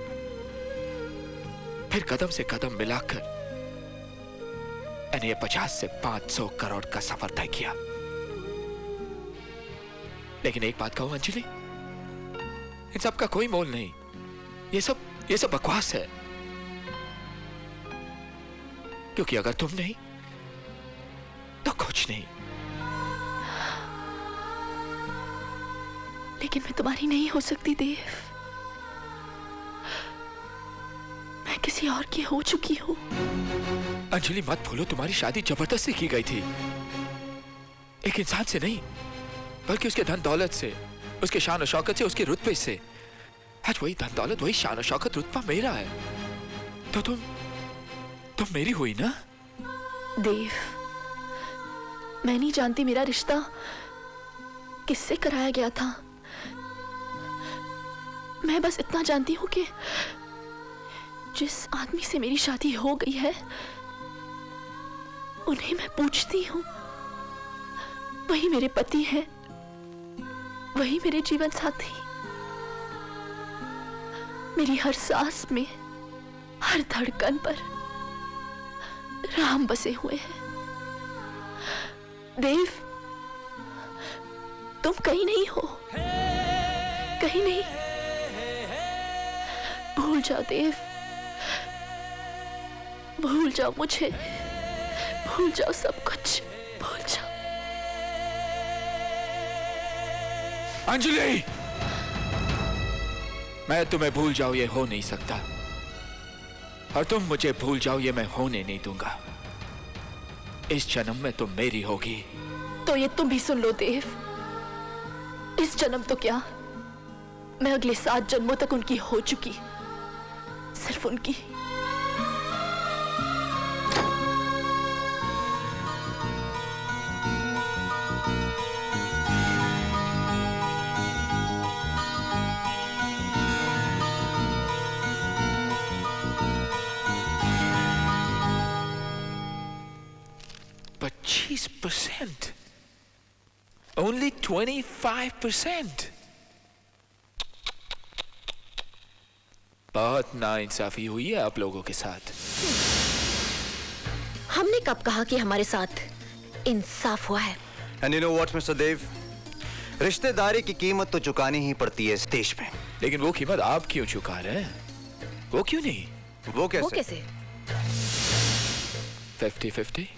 फिर कदम से कदम मिलाकर मैंने ये 50 से 500 करोड़ का सफर तय किया। लेकिन एक बात कहूं अंजलि, इन सब का कोई मोल नहीं। ये सब बकवास है, क्योंकि अगर तुम नहीं तो कुछ नहीं। लेकिन मैं तुम्हारी नहीं हो सकती देव। किसी और की हो चुकी हूँ। अंजलि मत भूलो, तुम्हारी शादी जबरदस्ती की गई थी, एक इंसान से नहीं बल्कि उसके धन दौलत से, उसके शान और शौकत से, उसके रुतबे से। आज वही धन दौलत, वही शान और शौकत, रुतबा मेरा है, तो तुम मेरी हुई ना। देव, मैं नहीं जानती मेरा रिश्ता किससे कराया गया था। मैं बस इतना जानती हूं कि जिस आदमी से मेरी शादी हो गई है उन्हें मैं पूछती हूं, वही मेरे पति हैं, वही मेरे जीवन साथी। मेरी हर सांस में, हर धड़कन पर राम बसे हुए हैं। देव, तुम कहीं नहीं हो, कहीं नहीं। भूल जाओ देव, भूल जाओ मुझे, भूल जाओ सब कुछ, भूल जाओ। अंजलि, मैं तुम्हें भूल जाऊं ये हो नहीं सकता, और तुम मुझे भूल जाओ ये मैं होने नहीं दूंगा। इस जन्म में तुम मेरी होगी। तो ये तुम भी सुन लो देव, इस जन्म तो क्या, मैं अगले 7 जन्मों तक उनकी हो चुकी, सिर्फ उनकी। %, only 25%। बहुत नाइंसाफी हुई है आप लोगों के साथ। हमने कब कहा कि हमारे साथ इंसाफ हुआ है? And you know what, Mr. Dev? रिश्तेदारी की कीमत तो चुकानी ही पड़ती है इस देश में। लेकिन वो कीमत आप क्यों चुका रहे हैं? वो क्यों नहीं? वो कैसे? वो कैसे? 50-50।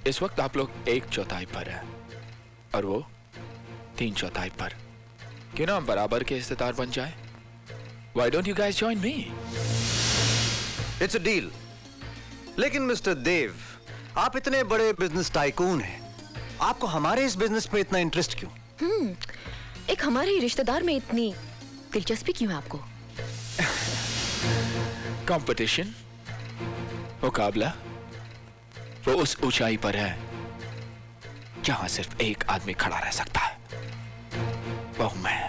इस वक्त आप लोग 1/4 पर हैं और वो 3/4 पर। क्यों ना हम बराबर के हिस्सेदार बन जाएं? Why don't you guys join me? It's a deal। लेकिन मिस्टर देव, आप इतने बड़े बिजनेस टाइकून हैं, आपको हमारे इस बिजनेस में इतना इंटरेस्ट क्यों? एक हमारे ही रिश्तेदार में इतनी दिलचस्पी क्यों है आपको? कंपटीशन, मुकाबला, वो उस ऊंचाई पर है जहां सिर्फ एक आदमी खड़ा रह सकता है, वो मैं।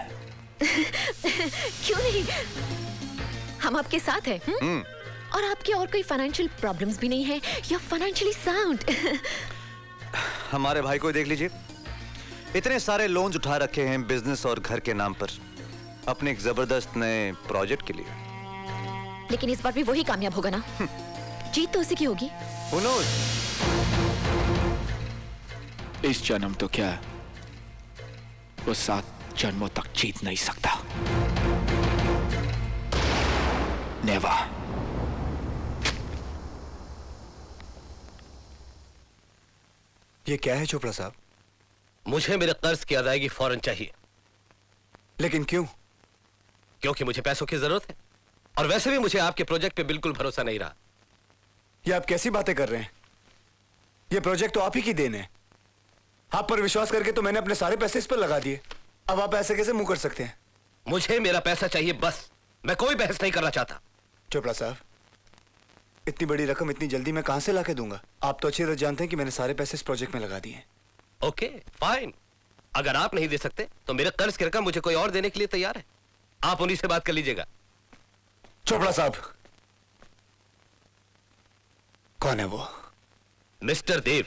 क्यों नहीं, हम आपके साथ हैं। और आपके और कोई फाइनेंशियल प्रॉब्लम्स भी नहीं है, या फाइनेंशियली साउंड। हमारे भाई को देख लीजिए, इतने सारे लोन्स उठा रखे हैं बिजनेस और घर के नाम पर अपने एक जबरदस्त नए प्रोजेक्ट के लिए। लेकिन इस बार भी वही कामयाब होगा ना? जीत तो उसी की होगी। Who knows? इस जन्म तो क्या, वो 7 जन्मों तक जीत नहीं सकता। नेवर। ये क्या है चोपड़ा साहब? मुझे मेरे कर्ज की अदायगी फौरन चाहिए। लेकिन क्यों? क्योंकि मुझे पैसों की जरूरत है, और वैसे भी मुझे आपके प्रोजेक्ट पे बिल्कुल भरोसा नहीं रहा। ये आप कैसी बातें कर रहे हैं? ये प्रोजेक्ट तो आप ही की देन है। आप पर विश्वास करके तो मैंने अपने सारे पैसे इस पर लगा दिए। अब आप ऐसे कैसे मुंह कर सकते हैं? मुझे मेरा पैसा चाहिए बस, मैं कोई बहस नहीं करना चाहता। चोपड़ा साहब, इतनी बड़ी रकम इतनी जल्दी मैं कहां से लाके दूंगा? आप तो अच्छी तरह जानते हैं कि मैंने सारे पैसे इस प्रोजेक्ट में लगा दिए हैं। ओके फाइन, अगर आप नहीं दे सकते तो मेरे कर्ज की रकम मुझे कोई और देने के लिए तैयार है। आप उन्हीं से बात कर लीजिएगा। चोपड़ा साहब, कौन है वो? मिस्टर देव।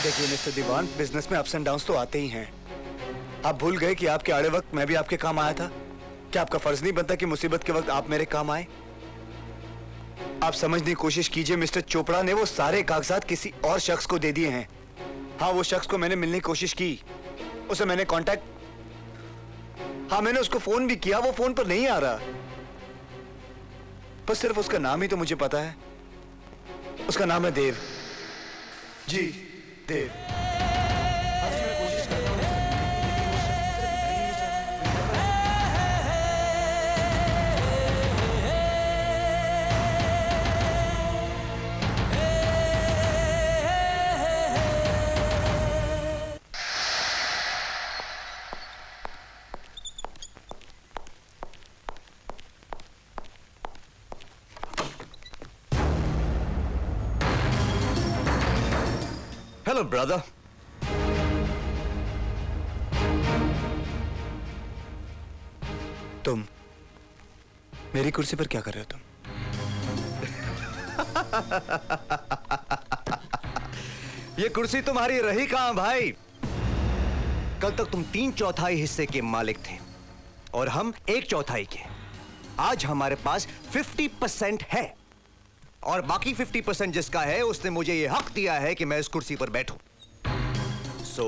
देखिए मिस्टर दीवान, बिजनेस में अप्स एंड डाउन्स तो आते ही हैं। आप भूल गए कि आपके आड़े वक्त मैं भी आपके काम आया था। क्या आपका फर्ज नहीं बनता कि मुसीबत के वक्त आप मेरे काम आए? आप समझने की कोशिश कीजिए, मिस्टर चोपड़ा ने वो सारे कागजात किसी और शख्स को दे दिए हैं। हाँ, वो शख्स को मैंने मिलने की कोशिश की, उसे मैंने कांटेक्ट, हाँ मैंने उसको फोन भी किया, वो फोन पर नहीं आ रहा। बस सिर्फ उसका नाम ही तो मुझे पता है, उसका नाम है देव। जी देव। Hello brother. तुम मेरी कुर्सी पर क्या कर रहे हो तुम? ये कुर्सी तुम्हारी रही कहां भाई? कल तक तुम 3/4 हिस्से के मालिक थे और हम 1/4 के। आज हमारे पास 50% है और बाकी 50% जिसका है उसने मुझे ये हक दिया है कि मैं इस कुर्सी पर बैठूं। सो